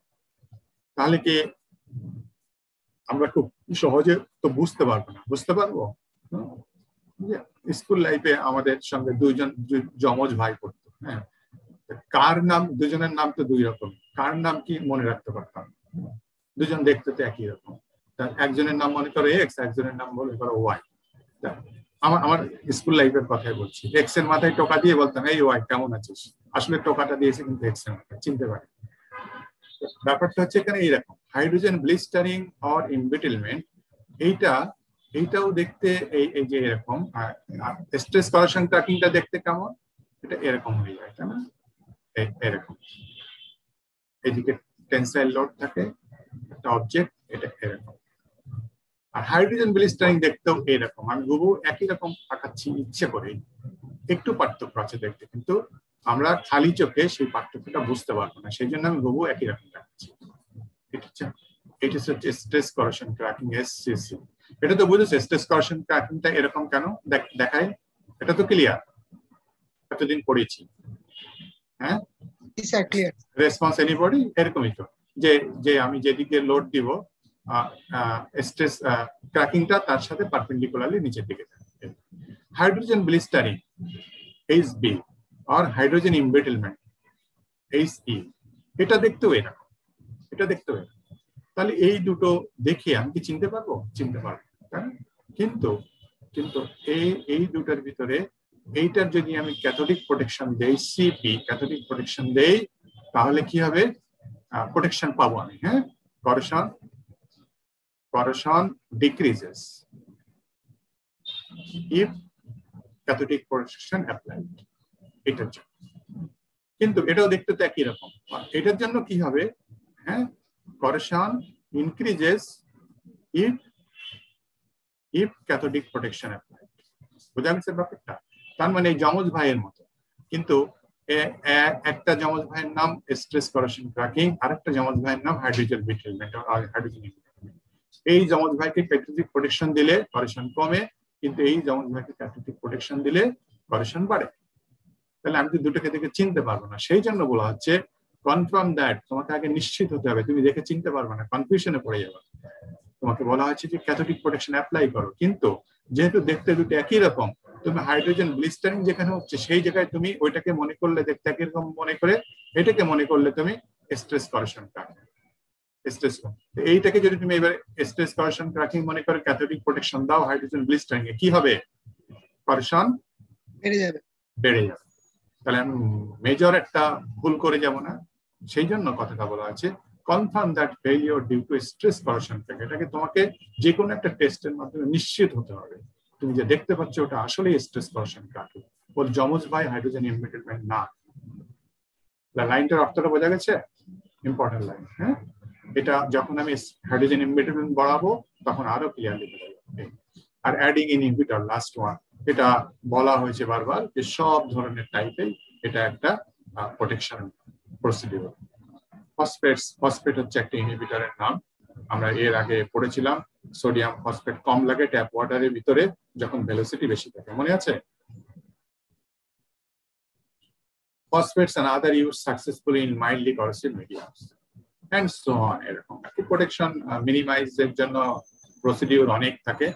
তাহলে কি আমরা খুব সহজে তো বুঝতে পারবো না, বুঝতে পারবো? স্কুল লাইফে আমাদের সঙ্গে দুইজন যমজ ভাই পড়তো, হ্যাঁ, কার নাম, দুজনের নাম তো দুই রকম, কার নাম কি মনে রাখতে পারতাম, দুজন দেখতে তো একই রকম, একজনের নাম মনে করো এক্স, একজনের নাম মনে করো ওয়াই। আমার স্কুল লাইফের কথাই বলছি, এক্স এর মাথায় টোকা দিয়ে বলতাম এই ওয়াই কেমন আছিস, আসলে টোকাটা দিয়েছে কিন্তু এক্স এর মাথায়, চিনতে পারি। ব্যাপারটা হচ্ছে এখানে এইরকম, হাইড্রোজেন ব্লিস্টারিং অর এমবেটেলমেন্ট, এইটাও দেখতে এই যে এরকম, স্ট্রেস করেশন ক্র্যাকিংটা দেখতে কেমন, এটা এরকম হয়ে যায়, তাই না? এরকম এদিকে টেনসাইল লোড থাকে একটা অবজেক্ট, এটা এরকম। আর হাইড্রোজেন ব্লিস্টারিং দেখতেও এরকম, আমি হুবহু একই রকম আঁকাচ্ছি ইচ্ছে করে, একটু পার্থক্য আছে দেখতে, কিন্তু আমরা খালি চোখে সেই পার্থক্যটা বুঝতে পারবো না, সেই জন্য আমি হুবহু একই রকম দেখাচ্ছি। এটা হচ্ছে স্ট্রেস করেশন ক্র্যাকিং, এসসিসি। এটা তো বুঝেছো স্ট্রেস করেশন ক্র্যাকিংটা এরকম কেন দেখায়, এটা তো ক্লিয়ার, এতদিন পড়েছি, হ্যাঁ? রেসপন্স এনিবডি এরকমই তো, যে আমি যেদিকে লোড দিব স্ট্রেস ক্র্যাকিংটা তার সাথে পারপেন্ডিকুলারলি নিচের দিকে থাকবে। হাইড্রোজেন ব্লিস্টারিং এইচবি আর হাইড্রোজেন এমবেটেলমেন্ট এইচই, এটা দেখতেও এরকম, এটা দেখতেও এরকম। তাহলে এই দুটো দেখে আমি কি চিনতে পারবো? চিনতে পারবো, তাই না? কিন্তু এই দুটার ভিতরে এইটার যদি আমি ক্যাথোডিক প্রোটেকশন দেই, সিপি ক্যাথোডিক প্রোটেকশন দেই, তাহলে কি হবে? প্রোটেকশন পাবো আমি, হ্যাঁ? corrosion decreases if cathodic protection applied, এটার জন্য। কিন্তু এটাও দেখতে তো একই রকম, এটার জন্য কি হবে? হ্যাঁ, corrosion increases if cathodic protection applied। বোঝা গেছে ব্যাপারটা? তার মানে এই যমজ ভাইয়ের মতো, কিন্তু একটা যমজ ভাইয়ের নাম স্ট্রেস করেশন ক্র্যাকিং, আরেকটা যমজ ভাইয়ের নাম হাইড্রোজেন এমবেটেলমেন্ট আর হাইড্রোজেন এমবেটেলমেন্ট। এই যমজ ভাইকে ক্যাথোডিক প্রোটেকশন দিলে করেশন কমে, কিন্তু এই যমজ ভাইকে ক্যাথোডিক প্রোটেকশন দিলে করেশন বাড়ে। তাহলে আমি তো দুটোকে দেখে চিনতে পারবো না, সেই জন্য বলা হচ্ছে কনফার্ম দ্যাট, তোমাকে আগে নিশ্চিত হতে হবে, তুমি দেখে চিনতে পারবে না, কনফিউশনে পড়ে যাবে। তোমাকে বলা হচ্ছে যে ক্যাথোডিক প্রোটেকশন অ্যাপ্লাই করো, কিন্তু যেহেতু দেখতে দুটো একই রকম, তুমি হাইড্রোজেন ব্লিস্টারিং যেখানে হচ্ছে সেই জায়গায় তুমি ওইটাকে মনে করলে দেখতে একই রকম মনে করে, এটাকে মনে করলে তুমি স্ট্রেস করেশন ক্র্যাকিং, স্ট্রেস। এইটাকে যদি তুমি এবার স্ট্রেস করেশন ক্র্যাকিং মনে করে ক্যাথোডিক প্রোটেকশন দাও হাইড্রোজেন ব্লিস্টারিং এ, কি হবে? করেশন বেড়ে যাবে। তাহলে আমি মেজর একটা ভুল করে যাব না, সেই জন্য কথাটা বলা আছে confirm that failure due to stress corrosion cracking. এটাকে তোমাকে যে কোনো একটা টেস্টের মাধ্যমে নিশ্চিত হতে হবে তুমি যে দেখতে পাচ্ছ ওটা আসলে স্ট্রেস করেশন ক্র্যাকিং, ওর যমজ ভাই হাইড্রোজেন এমবেটেলমেন্ট না। লাইনটার অর্থটা বোঝা গেছে? ইম্পর্টেন্ট লাইন, হ্যাঁ? এটা যখন আমি হাইড্রোজেন এমবেটেলমেন্ট বাড়াবো তখন আরো ক্লিয়ারলি বোঝা যাবে। আর অ্যাডিং ইনহিবিটর লাস্ট ওয়ান, এটা বলা হয়েছে বারবার যে সব ধরনের টাইপে এটা একটা প্রোটেকশন প্রসিডিউর। ফসফেট হচ্ছে একটা ইনহিবিটরের নাম, আমরা এর আগে পড়েছিলাম সোডিয়াম ফসফেট কম লাগে ট্যাপ ওয়াটারের ভিতরে যখন ভেলোসিটি বেশি থাকে, মনে আছে? Phosphates and other used successfully in mildly corrosive mediums and so on. এরকম প্রোটেকশন মিনিমাইজ এর জন্য প্রসিডিউর অনেক থাকে,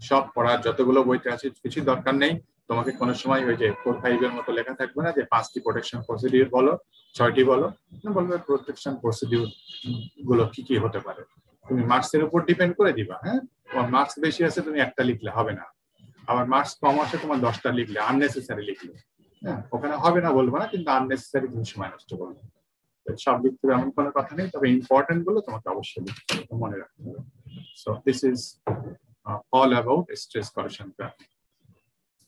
সব পড়ার যতগুলো বইতে আছে কিছু দরকার নেই। তোমাকে কোনো সময় ওই যে 4-5 এর মতো লেখা থাকবে না যে 5টি প্রোটেকশন প্রসিডিউর বলো, 6টি বলো, বলবে প্রোটেকশন প্রসিডিউর গুলো কি কি হতে পারে। তুমি মার্কসের উপর ডিপেন্ড করে দিবা। হ্যাঁ, তোমার মার্কস বেশি আছে তুমি একটা লিখলে হবে না, আবার মার্কস কম আছে তোমার 10টা লিখলে, আননেসেসারি লিখলে। হ্যাঁ, ওখানে হবে না বলবো না, কিন্তু আননেসেসারি তুমি সময় নষ্ট করবে। সব দিক থেকে এমন কোনো কথা নেই, তবে ইম্পর্টেন্ট গুলো তোমাকে অবশ্যই মনে রাখতে হবে। So this is all about stress corrosion cracking.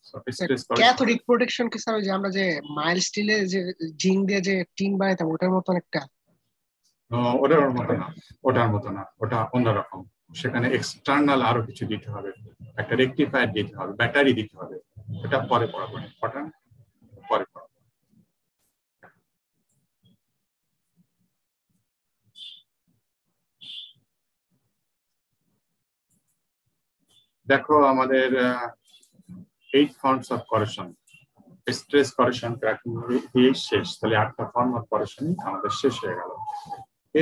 So stress cathodic protection কি স্যার, যে আমরা যে মাইল্ড স্টিলে যে জিঙ্ক দিয়ে যে টিন বানাইতাম ওটার মতো একটা? ওটার মতো না, ওটার মতো না, ওটা অন্যরকম। সেখানে এক্সটার্নাল আরো কিছু দিতে হবে, একটা রেকটিফায়ার দিতে হবে, ব্যাটারি দিতে হবে। এটা পরে পড়াবো, ইম্পর্টেন্ট পরে পড়াবো। দেখো আমাদের 8 forms of করেশন, stress corrosion cracking দিয়ে শেষ। তাহলে 8টা ফর্ম অফ করেশন আমাদের শেষ হয়ে গেল।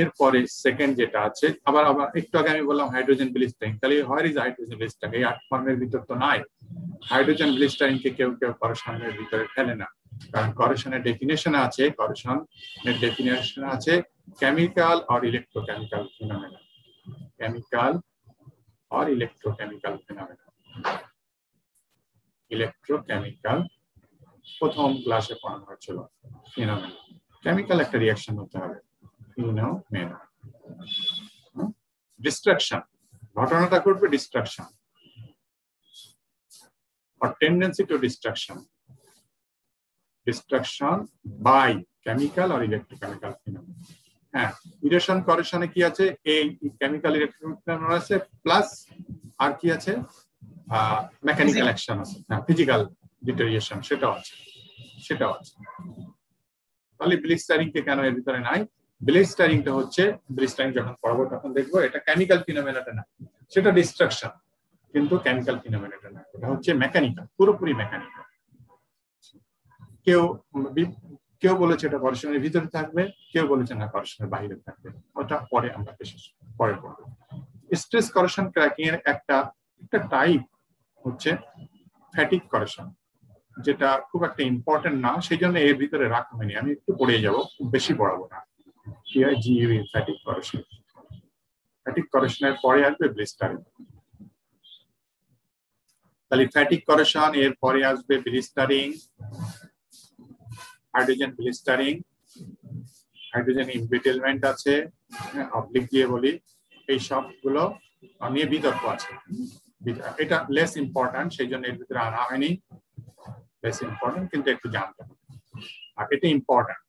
এরপরে সেকেন্ড যেটা আছে, আবার একটু আগে আমি বললাম হাইড্রোজেন ব্লিস্টারিং। তাহলে হোয়ার ইজ হাইড্রোজেন ব্লিস্টারিং? এই 8 ফর্মের ভিতর তো নাই। হাইড্রোজেন ব্লিস্টারিং কে কেউ কেউ করেশনের ভিতরে ফেলে না, কারণ করেশনের ডেফিনেশন আছে, করেশনের ডেফিনেশন আছে chemical or electrochemical ফিনোমেনা, chemical or electrochemical ফিনোমেনা। Electrochemical প্রথম ক্লাসে পড়ানো হয়েছিল, ফিনোমেনা। কেমিক্যাল একটা রিঅ্যাকশন হতে হবে, ফিনোমেনা। ডিস্ট্রাকশন, ঘটনাটা ঘটবে distraction or tendency to destruction by chemical or electrochemical phenomena. হ্যাঁ, ইরেশন করেশনে কি আছে? এই কেমিক্যাল ইলেকট্রোকেমিক্যাল আছে, প্লাস আর কি আছে? মেকানিক্যাল অ্যাকশন আছে, হ্যাঁ, ফিজিক্যাল ডিটেরিয়েশন সেটাও আছে। তাহলে ব্লিস্টারিং কে কেন এর ভিতরে নাই? ব্লিস্টারিংটা হচ্ছে, ব্লিস্টারিং যখন পড়বো তখন দেখবো এটা কেমিক্যাল ফিনোমেনাটা না, সেটা ডিস্ট্রাকশন, কিন্তু কেমিক্যাল ফিনোমেনাটা না, এটা হচ্ছে মেকানিক্যাল, পুরোপুরি মেকানিক্যাল। কেউ বলেছে এটা করেশনের ভিতরে থাকবে, কেউ বলেছে না করেশনের বাইরে থাকবে, ওটা পরে আমরা পরে পড়বো। স্ট্রেস করেশন ক্র্যাকিং এর একটা টাইপ হচ্ছে ফ্যাটিক করেশন, যেটা খুব একটা ইম্পর্টেন্ট না, সেই জন্য এর ভিতরে রাখা হয়নি। আমি একটু পড়ে যাবো, খুব বেশি পড়াবো না। ফ্যাটিক করেশন, ফ্যাটিক করেশনের পরে আসবে ব্লিস্টারিং। তাহলে ফ্যাটিক করেশন এর পরে আসবে ব্লিস্টারিং, হাইড্রোজেন ব্লিস্টারিং, হাইড্রোজেন ইমবিটেলমেন্ট আছে, অবলিক দিয়ে বলি। এই সবগুলো নিয়ে বিতর্ক আছে, এটা লেস ইম্পর্টেন্ট, সেই জন্য এর ভিতরে আনা হয়নি। লেস ইম্পর্টেন্ট কিন্তু একটু জানতে হবে, আর এটা ইম্পর্টেন্ট,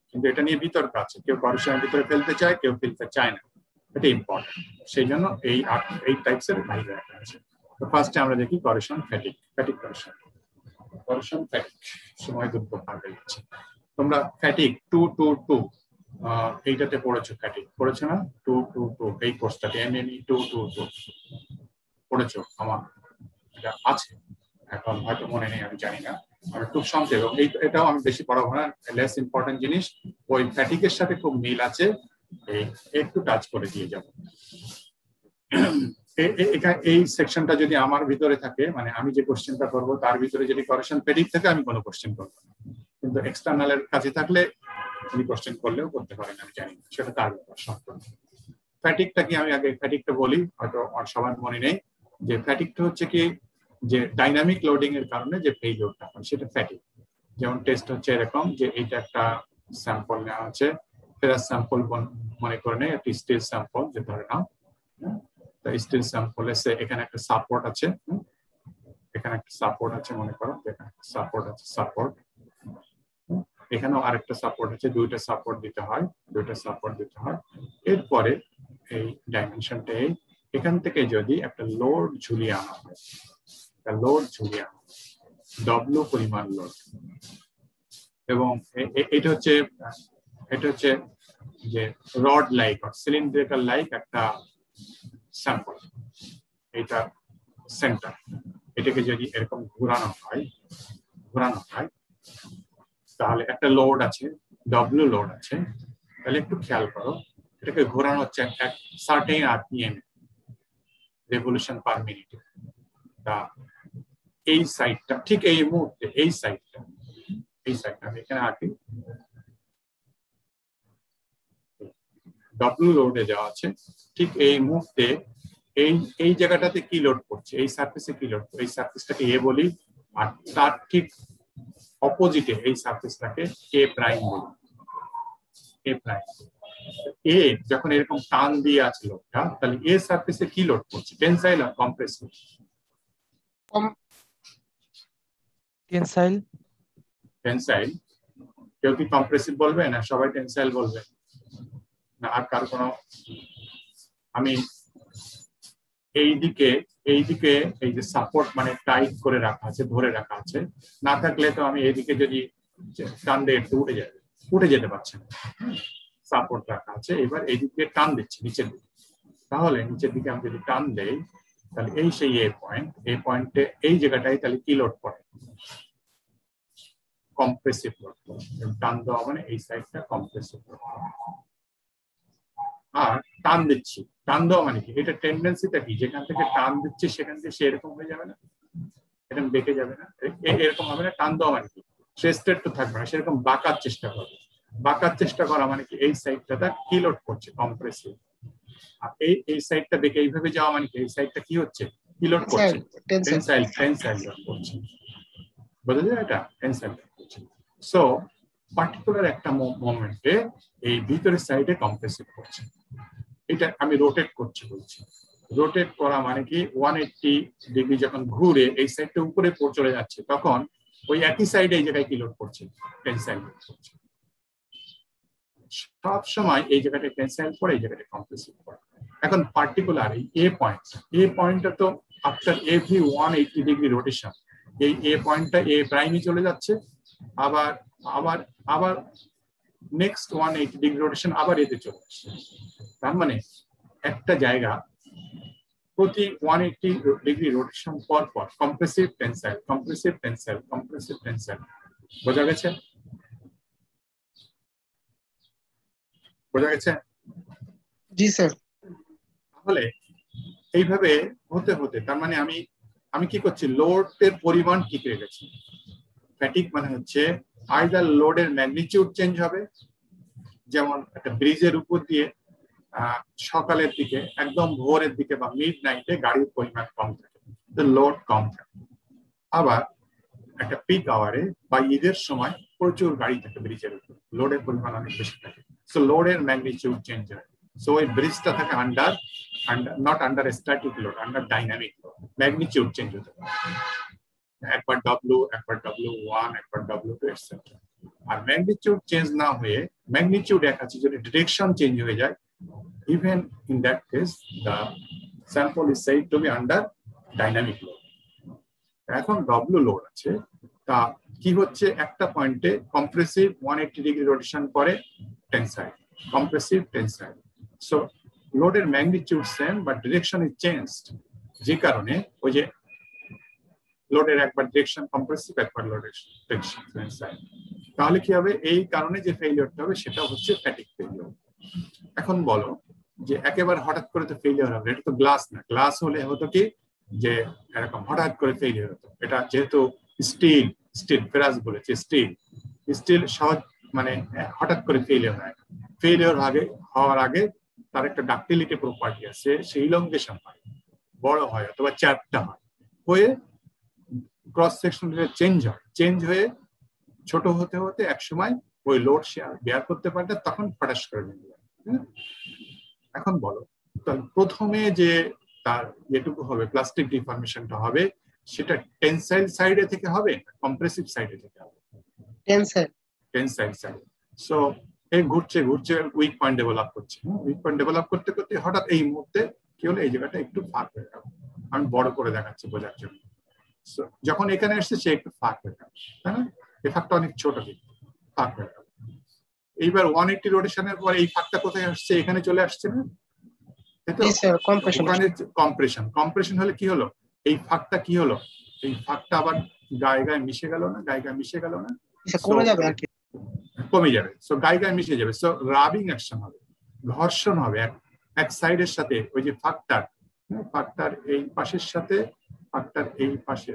কিন্তু এটা নিয়ে বিতর্ক আছে। কেউ করেশনের ভিতরে ফেলতে চায়, কেউ ফেলতে চায় না, এটা ইম্পর্টেন্ট, সেই জন্য এই টাইপসের বাইরে রাখা আছে। তো ফার্স্টে আমরা দেখি করেশন ফ্যাটিক। ফ্যাটিক করেশন, ফ্যাটিক সময় দুটো ভাগ হয়ে যাচ্ছে। তোমরা ফ্যাটিক 222 এইটাতে পড়েছো, ফ্যাটিক পড়েছো না? 222 এই কোর্সটাতে এমএমই 222 পড়েছো, আমার এটা আছে, এখন হয়তো মনে নেই, আমি জানি না। আমি খুব সংক্ষেপ, এটাও আমি বেশি পড়াবো না, লেস ইম্পর্টেন্ট জিনিস, ওই ফ্যাটিকের সাথে খুব মিল আছে, একটু টাচ করে দিয়ে যাবো। এই সেকশনটা যদি আমার ভিতরে থাকে, মানে আমি যে কোশ্চেনটা করবো তার ভিতরে যদি করেশন ফ্যাটিক থাকে, আমি কোনো কোশ্চেন করবো না, কিন্তু এক্সটার্নালের কাছে থাকলে আমি কোশ্চেন করলেও করতে পারেন, আমি জানি না, সেটা তার ব্যাপার সম্পূর্ণ। ফ্যাটিকটা কি, আমি আগে ফ্যাটিকটা বলি, হয়তো সবার মনে নেই। যে ফ্যাটিকটা হচ্ছে কি, যে ডাইনামিক লোডিং এর কারণে যে ফেইলিওরটা হয় সেটা ফ্যাটিক। যেমন টেস্ট হচ্ছে এরকম, যে এইটা একটা স্যাম্পল নেওয়া আছে, ফেরাস স্যাম্পল মনে করে নেই, একটা স্টিল স্যাম্পল যে ধরে নাও, স্টিল স্যাম্পল এসে এখানে একটা সাপোর্ট আছে, এখানে একটা সাপোর্ট আছে, মনে করো সাপোর্ট আছে, সাপোর্ট, এখানেও আরেকটা সাপোর্ট আছে, দুইটা সাপোর্ট দিতে হয়, এরপরে এই ডাইমেনশনটা এখান থেকে যদি একটা লোড ঝুলিয়ে আনা হয়, ডব্লিউ পরিমাণ লোড, এবং এটা হচ্ছে যে রড লাইক সিলিন্ড্রিক্যাল লাইক একটা স্যাম্পল, এটা সেন্টার, এটাকে যদি এরকম ঘোরানো হয় তাহলে একটা লোড আছে, ডব্লিউ লোড আছে, তাহলে একটু খেয়াল করো, এটাকে ঘোরানো হচ্ছে এক certain RPM, revolution per minute. এই সাইডটা ঠিক এই মুহূর্তে, এই সাইডটা আমি এখানে আঁকি, ডব্লিউ লোডে দেওয়া আছে, ঠিক এই মুহূর্তে এই জায়গাটাতে কি লোড করছে, এই সারফেসে কি লোড করছে, এই সারফেসটাকে এ বলি, আর তার ঠিক অপোজিটে এই সারফেসটাকে এ প্রাইম বলি, এ প্রাইম। এ যখন এরকম টান দিয়ে আছে লোডটা, তাহলে এ সারফেসে কি লোড করছে, টেনসাইল আর কম্প্রেসিভ? টেনসাইল। কেউ কি কম্প্রেসিভ বলবে না সবাই টেনসাইল বলবে না? আর কার কোনো, আমি এইদিকে এই যে সাপোর্ট মানে টাইট করে রাখা আছে, ধরে রাখা আছে, না থাকলে তো আমি এইদিকে যদি টান দিয়ে একটু উঠে যেতে পারছে না, সাপোর্ট রাখা আছে। এবার এই দিক দিয়ে টান দিচ্ছি নিচের দিকে, তাহলে নিচের দিকে আমি যদি টান দেই, তাহলে এই সেই এ পয়েন্টে এই জায়গাটাই তাহলে কি লোড পড়ে, কম্প্রেসিভ লোড। টান দেওয়া মানে এই সাইডটা কম্প্রেসিভ লোড। আর টান দিচ্ছি, টান দেওয়া মানে কি, এটা টেন্ডেন্সিটা কি, যেখান থেকে টান দিচ্ছি সেখান থেকে সে এরকম হয়ে যাবে না, এরকম বেঁকে যাবে না, এরকম হবে না। টান দেওয়া মানে কি, সে স্ট্রেট তো থাকবে না, সেরকম বাঁকার চেষ্টা করবে। বাঁকার চেষ্টা করা মানে কি, এই সাইডটা কি লোড করছে, কম্প্রেসিভ। আর এই সাইডটা বেঁকে এইভাবে যাওয়া মানে কি, এই সাইডটা কি হচ্ছে, কি লোড করছে, টেনসাইল লোড করছে। বোঝা যায় এটা, টেনসাইল লোড করছে। সো পার্টিকুলার একটা মোমেন্টে এই ভিতরের সাইডে কম্প্রেসিভ করছে, এটা আমি রোটেট করছি বলছি। রোটেট করা মানে কি, 180 ডিগ্রি যখন ঘুরে এই সাইডটা উপরে চলে যাচ্ছে, তখন ওই একই সাইডে এই জায়গায় কি লোড করছে, টেনসাইল লোড করছে। সব সময় এই জায়গাটা টেনসাইল পড়ে, এই জায়গাটা কম্প্রেসিভ পড়ে। এখন পার্টিকুলার এই পয়েন্টটা তো আফটার এভরি 180 ডিগ্রি রোটেশন এই পয়েন্টটা এ প্রাইমে চলে যাচ্ছে, আবার আবার আবার নেক্সট 180 ডিগ্রি রোটেশন আবার এতে চলে আসছে। তার মানে একটা জায়গা প্রতি 180 ডিগ্রি রোটেশন পর compressive tensile, compressive tensile, compressive tensile. বোঝা গেছে? বোঝা গেছে? জি স্যার। তাহলে এইভাবে হতে হতে তার মানে আমি কি করছি, লোডের পরিমাণ ঠিক রেখেছি। ফ্যাটিক মানে হচ্ছে আইদার লোডের ম্যাগনিটিউড চেঞ্জ হবে, যেমন একটা ব্রিজের উপর দিয়ে সকালের দিকে একদম ভোরের দিকে বা মিড নাইটে গাড়ির পরিমাণ কম থাকে, লোড কম থাকে। আবার একটা পিক আওয়ারে বা ঈদের সময় প্রচুর গাড়ি থাকে ব্রিজের উপর, লোডের পরিমাণ অনেক বেশি থাকে, সো লোডের ম্যাগনিটিউড চেঞ্জ হয়। সো ওই ব্রিজটা থাকে under not under static load, under dynamic load, magnitude change হতে পারে, একবার ডব্লিউ, একবার W1, একবার W2 এটসেট্রা। আর ম্যাগনিটিউড চেঞ্জ না হয়ে, ম্যাগনিটিউড এক আছে, যদি ডিরেকশন চেঞ্জ হয়ে যায়, even in that case the sample is said to be under dynamic load. এখন W লোড আছে, তা কি হচ্ছে, একটা পয়েন্টে কম্প্রেসিভ 180 ডিগ্রি রোটেশন করে টেনসাইল, কম্প্রেসিভ টেনসাইল। সো লোডের magnitude same but direction is changed, যে কারণে ওই যে লোডের একবার ডিরেকশন কম্প্রেসিভ, একবার লোডের ডিরেকশন টেনসাইল। তাহলে কি হবে, এই কারণে যে ফেইলিওরটা হবে সেটা হচ্ছে ফ্যাটিক ফেইলিওর। এখন বলো যে একেবারে হঠাৎ করে তো ফেইলিওর হবে, এটা তো গ্লাস না। গ্লাস হলে হতো কি, যে এরকম হঠাৎ করে ফেইলিওর হতো। এটা যেহেতু স্টিল ফেরাস বলেছে, স্টিল সহজ মানে হঠাৎ করে ফেইলিওর হয়। ফেইলিওর হওয়ার আগে তার একটা ডাক্টিলিটি প্রপার্টি আছে, সেই ইলংগেশন হয়, বড় হয় অথবা চ্যাপ্টা হয়, হয়ে ক্রস সেকশন চেঞ্জ হয়ে ছোট হতে হতে একসময় ওই লোড বেয়ার করতে পারলে তখন ফটাস করে নিয়ে যায়। এখন বলো, প্রথমে যে তার যেটুকু হবে প্লাস্টিক ডিফর্মেশনটা হবে, সেটা টেনসাইল সাইডে থেকে হবে, কম্প্রেসিভ সাইডে থেকে হবে? Tensile side. সো এই ঘুরছে উইক পয়েন্ট ডেভেলপ করছে, উইক পয়েন্ট ডেভেলপ করতে করতে হঠাৎ এই মুহূর্তে কি হলো, এই জায়গাটা একটু ফাঁক হয়ে গেল। আমি বড় করে দেখাচ্ছি বোঝার জন্য। যখন এখানে আসছে সে একটু ফাঁক হয়ে গেল, তাই না? এই ফাঁকটা অনেক ছোট, কিন্তু ফাঁক হয়ে গেল। এইবার 180 রোটেশনের পরে এই ফাঁকটা কোথায় আসছে, এখানে চলে আসছে না? ওখানে কম্প্রেশন হলে কি হলো, এই ফাঁকটা কি হলো, এই ফাঁকটা আবার গায়ে গায়ে মিশে গেল না, গায়ে গায়ে মিশে গেল না, কমে যাবে আর কি, কমে যাবে। সো গায়ে গায়ে মিশে যাবে, সো রাবিং অ্যাকশন হবে, ঘর্ষণ হবে এক সাইডের সাথে, ওই যে ফাঁকটার এই পাশের সাথে ফাঁকটার এই পাশে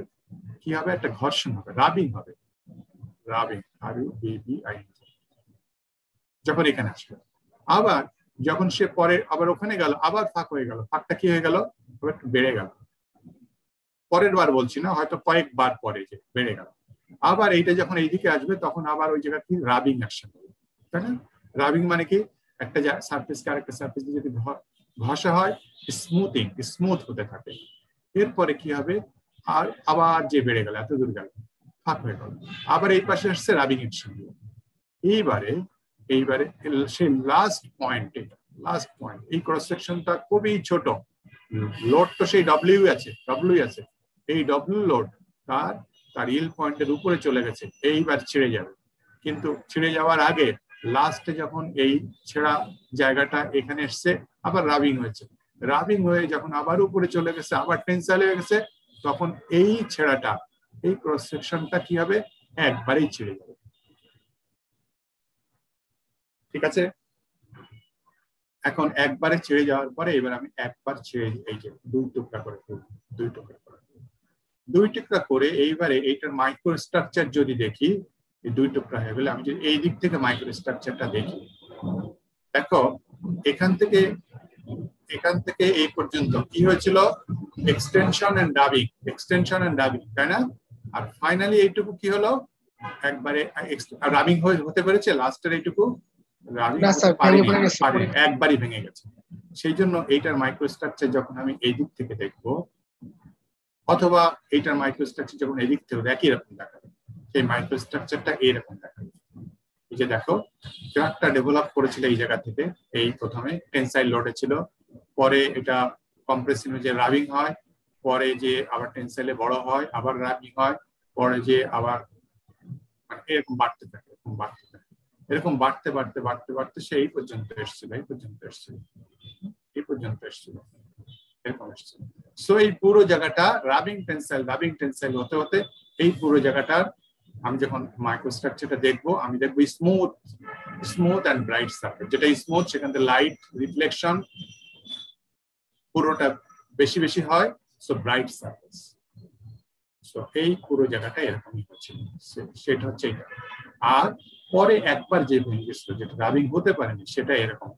কি হবে, একটা ঘর্ষণ হবে, রাবিং হবে, রাবিং RUBBING যখন এখানে আসবে। আবার যখন সে পরে আবার ওখানে গেল, আবার ফাঁক হয়ে গেল, ফাঁকটা কি হয়ে গেল, একটু বেড়ে গেল, পরের বার বলছি না, হয়তো কয়েকবার পরে যে বেড়ে গেল, আবার এইটা যখন এইদিকে আসবে তখন আবার ওই জায়গা কি রাবিং অ্যাকশন হবে, তাই না? রাবিং মানে কি, একটা সারফেসকে আরেকটা সারফেস যদি ঘষা হয়, স্মুথ হতে থাকে, এরপরে কি হবে, আর আবার যে বেড়ে গেল, এত দূর গেল, ফাঁক হয়ে গেল, আবার এই পাশে আসছে রাবিং অ্যাকশন। এইবারে সেই লাস্ট পয়েন্ট, এই ক্রস সেকশনটা খুবই ছোট, লোড তো সেই ডব্লিউ আছে, এই ডব্লিউ লোড তার ইল পয়েন্টের উপরে চলে গেছে, এইবার ছেড়ে যাবে। কিন্তু ছেড়ে যাওয়ার আগে লাস্টে যখন এই ছেঁড়া জায়গাটা এখানে এসছে, আবার রাবিং হয়েছে, রাবিং হয়ে যখন আবার উপরে চলে গেছে, আবার টেনসাইল হয়ে গেছে, তখন এই ছেঁড়াটা, এই ক্রস সেকশনটা কি হবে, একবারেই ছেড়ে যাবে। ঠিক আছে, এখন একবারে ছেড়ে যাওয়ার পরে এবার আমি একবার ছেড়ে, এই যে দুই টুকরা করে এইবারে এইটার মাইক্রো স্ট্রাকচার যদি দেখি, এই দুই টুকরা হয়ে গেলে আমি যদি এই দিক থেকে মাইক্রো স্ট্রাকচারটা দেখি, দেখো এখান থেকে এই পর্যন্ত কি হয়েছিল, এক্সটেনশন এন্ড ডাবিং, তাই না? আর ফাইনালি এইটুকু কি হলো, একবারে রাবিং হতে পেরেছে, লাস্টের এইটুকু একবারই ভেঙে গেছে। সেই জন্য এইটার মাইক্রোস্ট্রাকচার যখন আমি এই দিক থেকে দেখবো, অথবা এইটার মাইক্রোস্ট্রাকচার যখন এই দিক থেকে, একই রকম দেখাবে, সেই মাইক্রোস্ট্রাকচারটা এইরকম দেখাবে। এই যে দেখো, ক্র্যাকটা ডেভেলপ করেছিল এই জায়গা থেকে, এই প্রথমে টেনসাইল লোডে ছিল, পরে এটা কম্প্রেসিভে যে রাবিং হয়, পরে যে আবার টেনসাইলে বড় হয়, আবার রাবিং হয়, পরে যে আবার এরকম বাড়তে থাকে, এরকম বাড়তে সে এই পর্যন্ত এসেছিল, এরকম এসেছিল। সো এই পুরো জায়গাটা রাবিং টেনসাইল হতে হতে এই পুরো জায়গাটার আমি যখন মাইক্রোস্ট্রাকচারটা দেখবো, আমি দেখবো স্মুথ অ্যান্ড ব্রাইট সারফেস। যেটা স্মুথ, সেখান থেকে লাইট রিফ্লেকশন পুরোটা বেশি হয়, সো ব্রাইট সারফেস। সো এই পুরো জায়গাটা এরকমই হচ্ছিল, সেটা হচ্ছে এটা। আর পরে একবার যে ভেঙে গেছিল, যেটা রাবিং হতে পারেনি, সেটা এরকম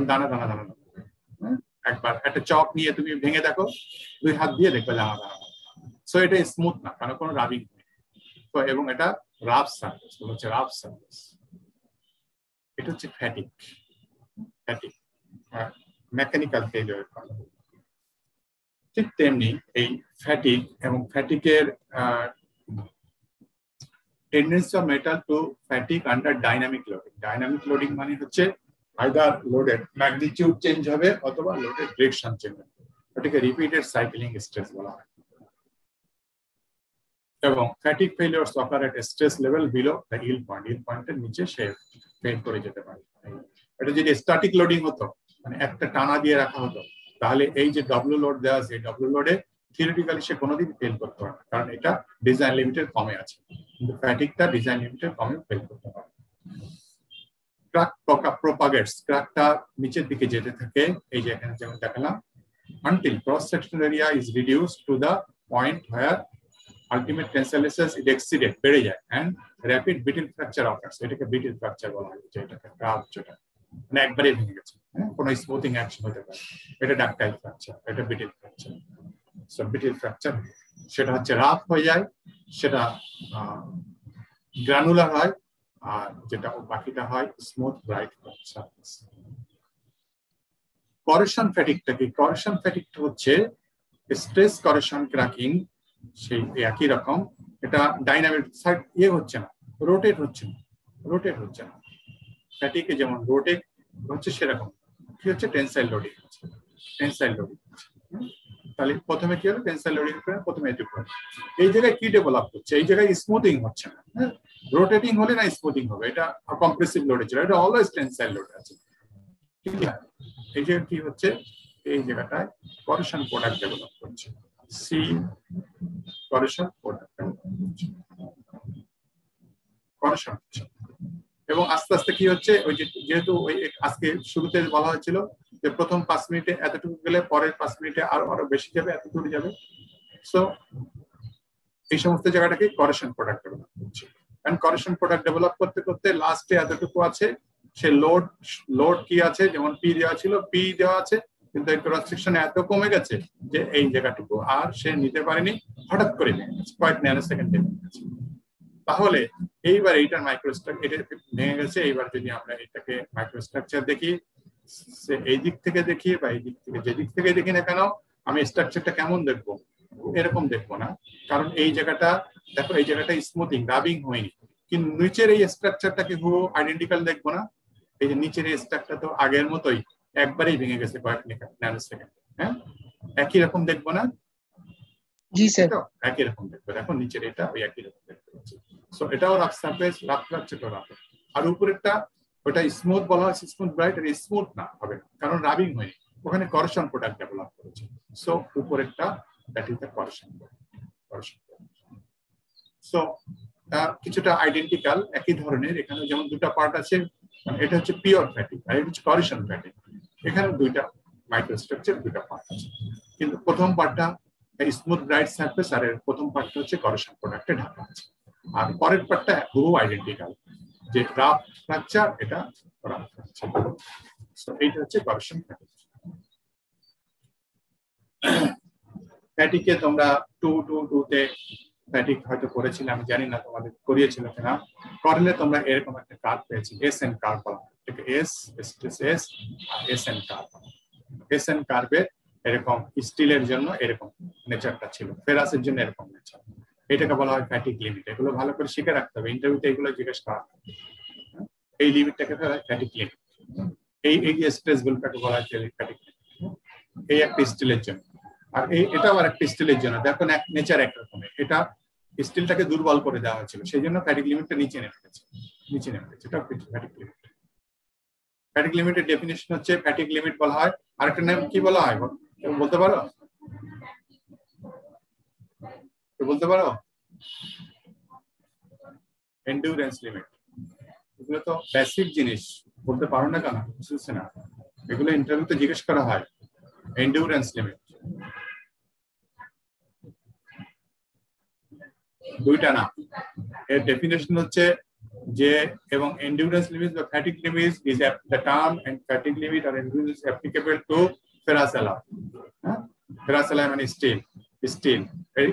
দানা একবার একটা চক নিয়ে তুমি ভেঙে দেখো, দুই হাত দিয়ে দেখবে দানা। সো এটা স্মুথ না, কারণ কোনো রাবিং নেই। তো এবং এটা রাফ সারফেস, এটা হচ্ছে ফ্যাটিক মেকানিক্যাল ফেলিওর কথা। ঠিক তেমনি এই ফ্যাটিক এবং ফ্যাটিকের tendency of metal to fatigue under dynamic loading মানে হচ্ছে আইদার লোডের ম্যাগনিটিউড চেঞ্জ হবে অথবা লোডের ডিরেকশন চেঞ্জ হবে, এটাকে রিপিটেড সাইক্লিং স্ট্রেস বলা হয়। এবং fatigue failures occur at stress level below the yield পয়েন্টের নিচে সে ফেল করে যেতে পারে। এটা যদি স্ট্যাটিক লোডিং হতো, মানে একটা টানা দিয়ে রাখা হতো, তাহলে এই যে ডব্লিউ লোড দেওয়া আছে, এই ডব্লিউ লোডে থিওরিটিক্যালি সে কোনোদিন ফেল করতে পারে না, কারণ এটা ডিজাইন লিমিটের কমে আছে। কিন্তু ফ্যাটিকটা ডিজাইন লিমিটের কমে ফেল করতে পারে। ক্র্যাক প্রপাগেটস, ক্র্যাকটা নিচের দিকে যেতে থাকে, এই যে এখানে যেমন দেখালাম, until cross sectional area is reduced to the point where ultimate tensile stress is exceeded, বেড়ে যায়, and rapid brittle fracture occurs। এটাকে brittle fracture বলা হয়, যেটাকে ক্র্যাক, যেটা মানে একবারে ভেঙে গেছে, কোনো স্মুথিং অ্যাকশন হতে পারে। এটা ডাকটাইল ফ্র্যাকচার, এটা brittle fracture। So brittle fracture সেটা হচ্ছে রাফ হয়ে যায়, সেটা গ্রানুলার হয়, আর যেটা বাকিটা হয় স্মুথ ব্রাইট সারফেস। করেশন ফ্যাটিকটা কি? করেশন ফ্যাটিকটা হচ্ছে স্ট্রেস করেশন ক্র্যাকিং, সেই একই রকম। এটা ডাইনামিক সাইড হচ্ছে না, রোটেট হচ্ছে না। ফ্যাটিকে যেমন রোটেট হচ্ছে, সেরকম কি হচ্ছে, টেনসাইল লোডিং হচ্ছে। তাহলে প্রথমে কি হলো, টেনসাইল লোডিং করে প্রথমে এটুকু, এই জায়গায় কি ডেভেলপ হচ্ছে, এই জায়গায় স্মুথিং হচ্ছে না। রোটেটিং হলে না স্মুথিং হবে, এটা কম্প্রেসিভ লোডে ছিল, এটা অলওয়েজ টেনসাইল লোড আছে। ঠিক আছে, এই যে কি হচ্ছে, এই জায়গাটায় করেশন প্রোডাক্ট ডেভেলপ করছে, সি করেশন প্রোডাক্ট করেশন হচ্ছে। এবং আস্তে আস্তে কি হচ্ছে, ওই যে যেহেতু ওই আজকে শুরুতে বলা হয়েছিল যে প্রথম 5 মিনিটে এতটুকু গেলে পরের 5 মিনিটে আরো বেশি যাবে, এতটুকু যাবে। সো এই সমস্ত জায়গাটাকে করেশন প্রোডাক্ট ডেভেলপ করছে। এন্ড করেশন প্রোডাক্ট ডেভেলপ করতে করতে লাস্টে এতটুকু আছে, সে লোড কি আছে, যেমন পি দেওয়া ছিল, পি দেওয়া আছে, কিন্তু এই ক্রস সেকশন এত কমে গেছে যে এই জায়গাটুকু আর সে নিতে পারেনি, হঠাৎ করে ভেঙে গেছে, কয়েক ন্যানো সেকেন্ডে ভেঙে গেছে। তাহলে এইবার এইটার মাইক্রোস্ট্রাকচার এটা ভেঙে গেছে। এইবার যদি আমরা এটাকে মাইক্রোস্ট্রাকচার দেখি, সে এই দিক থেকে দেখি বা এই দিক থেকে, যে দিক থেকে দেখি না কেন, আমি স্ট্রাকচারটা কেমন দেখবো, এরকম দেখবো না। কারণ এই জায়গাটা দেখো, এই জায়গাটা স্মুথিং, রাবিং হয়নি, কিন্তু নিচের এই স্ট্রাকচারটাকে হুবহু আইডেন্টিক্যাল দেখবো না। এই যে নিচের এই স্ট্রাকচার তো আগের মতোই একবারেই ভেঙে গেছে কয়েক ন্যানো সেকেন্ড। হ্যাঁ, একই রকম দেখবো না? জি স্যার। একই রকম দেখবো। দেখো নিচের এটা ওই একই রকম দেখতে পাচ্ছি। সো এটাও রাফ সারফেস, রাফ স্ট্রাকচারটা রাফ। আর উপরেরটা ওটা স্মুথ বলা হয়, স্মুথ ব্রাইট, এটা স্মুথ না হবে, কারণ রাবিং হয়নি, ওখানে করেশন প্রোডাক্ট ডেভেলপ করেছে। সো উপরেরটা দ্যাট ইজ দ্য করেশন। সো কিছুটা আইডেন্টিক্যাল, একই ধরনের। এখানে যেমন দুটো পার্ট আছে, এটা হচ্ছে পিওর ফ্যাটিক আর এটা হচ্ছে করেশন ফ্যাটিক। এখানে দুইটা মাইক্রোস্ট্রাকচার, দুইটা পার্ট আছে, কিন্তু প্রথম পার্টটা স্মুথ ব্রাইট সারফেস আর এর প্রথম পার্টটা হচ্ছে করেশন প্রোডাক্টে ঢাকা আছে। আর পরের পার্টটা হুবহু আইডেন্টিক্যাল, যে রাফ স্ট্রাকচার, এটা রাফ স্ট্রাকচার। সো এইটা হচ্ছে করেশন ফ্যাটিক। ফ্যাটিকে তোমরা 2 তে ফ্যাটিক হয়তো করেছিলে, আমি জানি না তোমাদের করিয়েছিল কিনা। করলে তোমরা এরকম একটা কার্ভ পেয়েছি, এস এন কার্ভ বলা হয়, এস এস আর S N curve. S N কার্ভে এরকম স্টিলের জন্য এরকম নেচারটা ছিল, ফেরাসের জন্য এরকম নেচার। এটাকে বলা হয় ফ্যাটিক লিমিট। এগুলো ভালো করে শিখে রাখতে হবে, ইন্টারভিউতে এগুলো জিজ্ঞেস করা হবে। এই লিমিটটাকে বলা হয় ফ্যাটিক লিমিট। এই স্ট্রেস গুলোকে বলা হয় ফ্যাটিক লিমিট। এই একটা স্টিলের জন্য, আর এটাও আর একটা স্টিলের জন্য। দেখুন নেচার একরকমের, এটা স্টিলটাকে দুর্বল করে দেওয়া হয়েছিল, সেই জন্য ফ্যাটিক লিমিটটা নিচে নেমে গেছে, এটা ফ্যাটিক লিমিট। ফ্যাটিক লিমিটের ডেফিনিশন হচ্ছে, ফ্যাটিক লিমিট বলা হয়, আরেকটা নাম কি বলা হয় বলতে পারো? বলতে পারো? Endurance limit. এগুলো তো বেসিক জিনিস, বলতে পারো না কেন? বুঝছে না, এগুলো ইন্টারভিউতে জিজ্ঞেস করা হয়। এন্ডুরেন্স লিমিট দুইটা না, এর ডেফিনেশন হচ্ছে যে, এবং এন্ডুরেন্স লিমিট বা fatigue limit is the term and fatigue limit আর endurance is applicable to ferrous alloy. হ্যাঁ, ফেরাস অ্যালয় মানে স্টিল।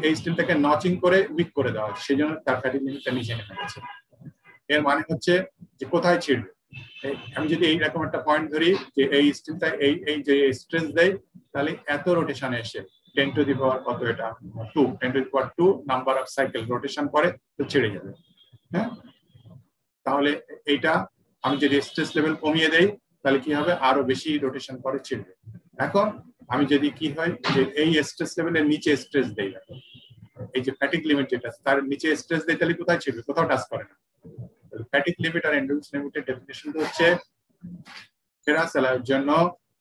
এই স্টিলটাকে নচিং করে উইক করে দেওয়া হচ্ছে, সেই জন্য তার ফ্যাটিক লিমিটটা নিচে নেমে গেছে। এর মানে হচ্ছে যে কোথায় ছিড়বে। আমি যদি এইরকম একটা পয়েন্ট ধরি যে এই স্টিলটা এই যে স্ট্রেস দেয়, তাহলে এত রোটেশনে এসে 10 টু দি পাওয়ার কত, এটা 2, 10 to the power 2 number of cycle rotation করে তো ছেড়ে যাবে। হ্যাঁ, তাহলে এইটা আমি যদি স্ট্রেস লেভেল কমিয়ে দেই, তাহলে কি হবে, আরো বেশি রোটেশন করে ছিড়বে। এখন আমি যদি কি হয়, যে এই স্ট্রেস লেভেলের নিচে স্ট্রেস দেই, এই যে ফ্যাটিক লিমিট যেটা, তার নিচে স্ট্রেস দেই, তাহলে কোথায় ছিড়বে? কোথাও টাচ করে না। ফ্যাটিক লিমিট আর এন্ডুরেন্স লিমিটের ডেফিনিশন হচ্ছে, ফেরাস অ্যালয়ের জন্য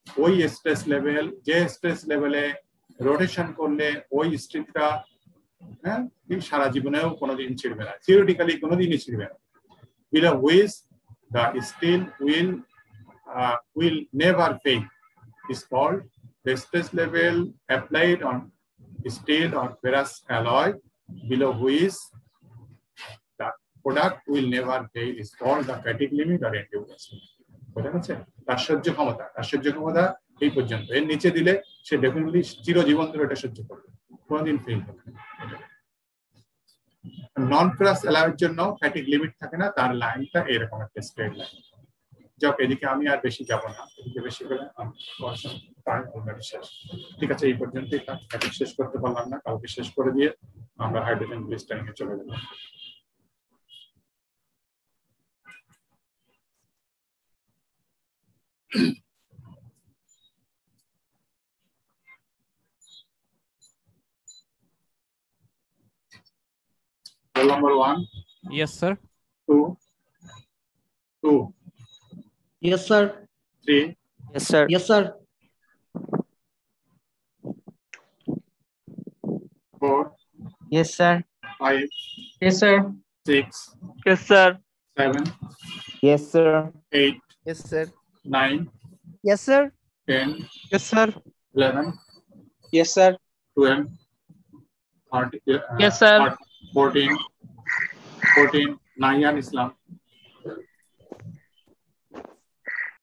ওই স্ট্রেস লেভেল, যে স্ট্রেস লেভেলে রোটেশন করলে ওই স্টিলটা হ্যাঁ সারা জীবনেও কোনোদিন ছিড়বে না, থিওরিটিক্যালি কোনোদিনই ছিড়বে না। below which the steel will never fail is called the stress level applied on steel or ferrous alloy below which the product will never fail is called the fatigue limit or endurance limit. বুঝা গেছে? তার সহ্য ক্ষমতা এই পর্যন্ত, এর নিচে দিলে সে ডেফিনেটলি চিরজীবন ধরে এটা সহ্য করবে, কোনোদিন ফেল হবে না। নন ফেরাস অ্যালয়ের জন্য ফ্যাটিক লিমিট থাকে না, তার লাইনটা এরকম একটা স্ট্রেট লাইন। যাক, এদিকে আমি আর বেশি যাব না, এদিকে বেশি করে শেষ। ঠিক আছে, এই পর্যন্তই ফ্যাটিক শেষ করতে পারলাম না, কালকে শেষ করে দিয়ে আমরা হাইড্রোজেন গ্লিসারিন এ চলে যাব। Roll number 1. Yes, sir. 2. Yes, sir. 3. Yes, sir. Yes, sir. Yes, sir. 5, Yes, sir. 6, Yes, sir. 7, Yes, sir. 8, Yes, sir. 9, Yes, sir. 10, Yes, sir. 11, Yes, sir. 12, 13, Yes, sir. 14, 14, Nahian Islam,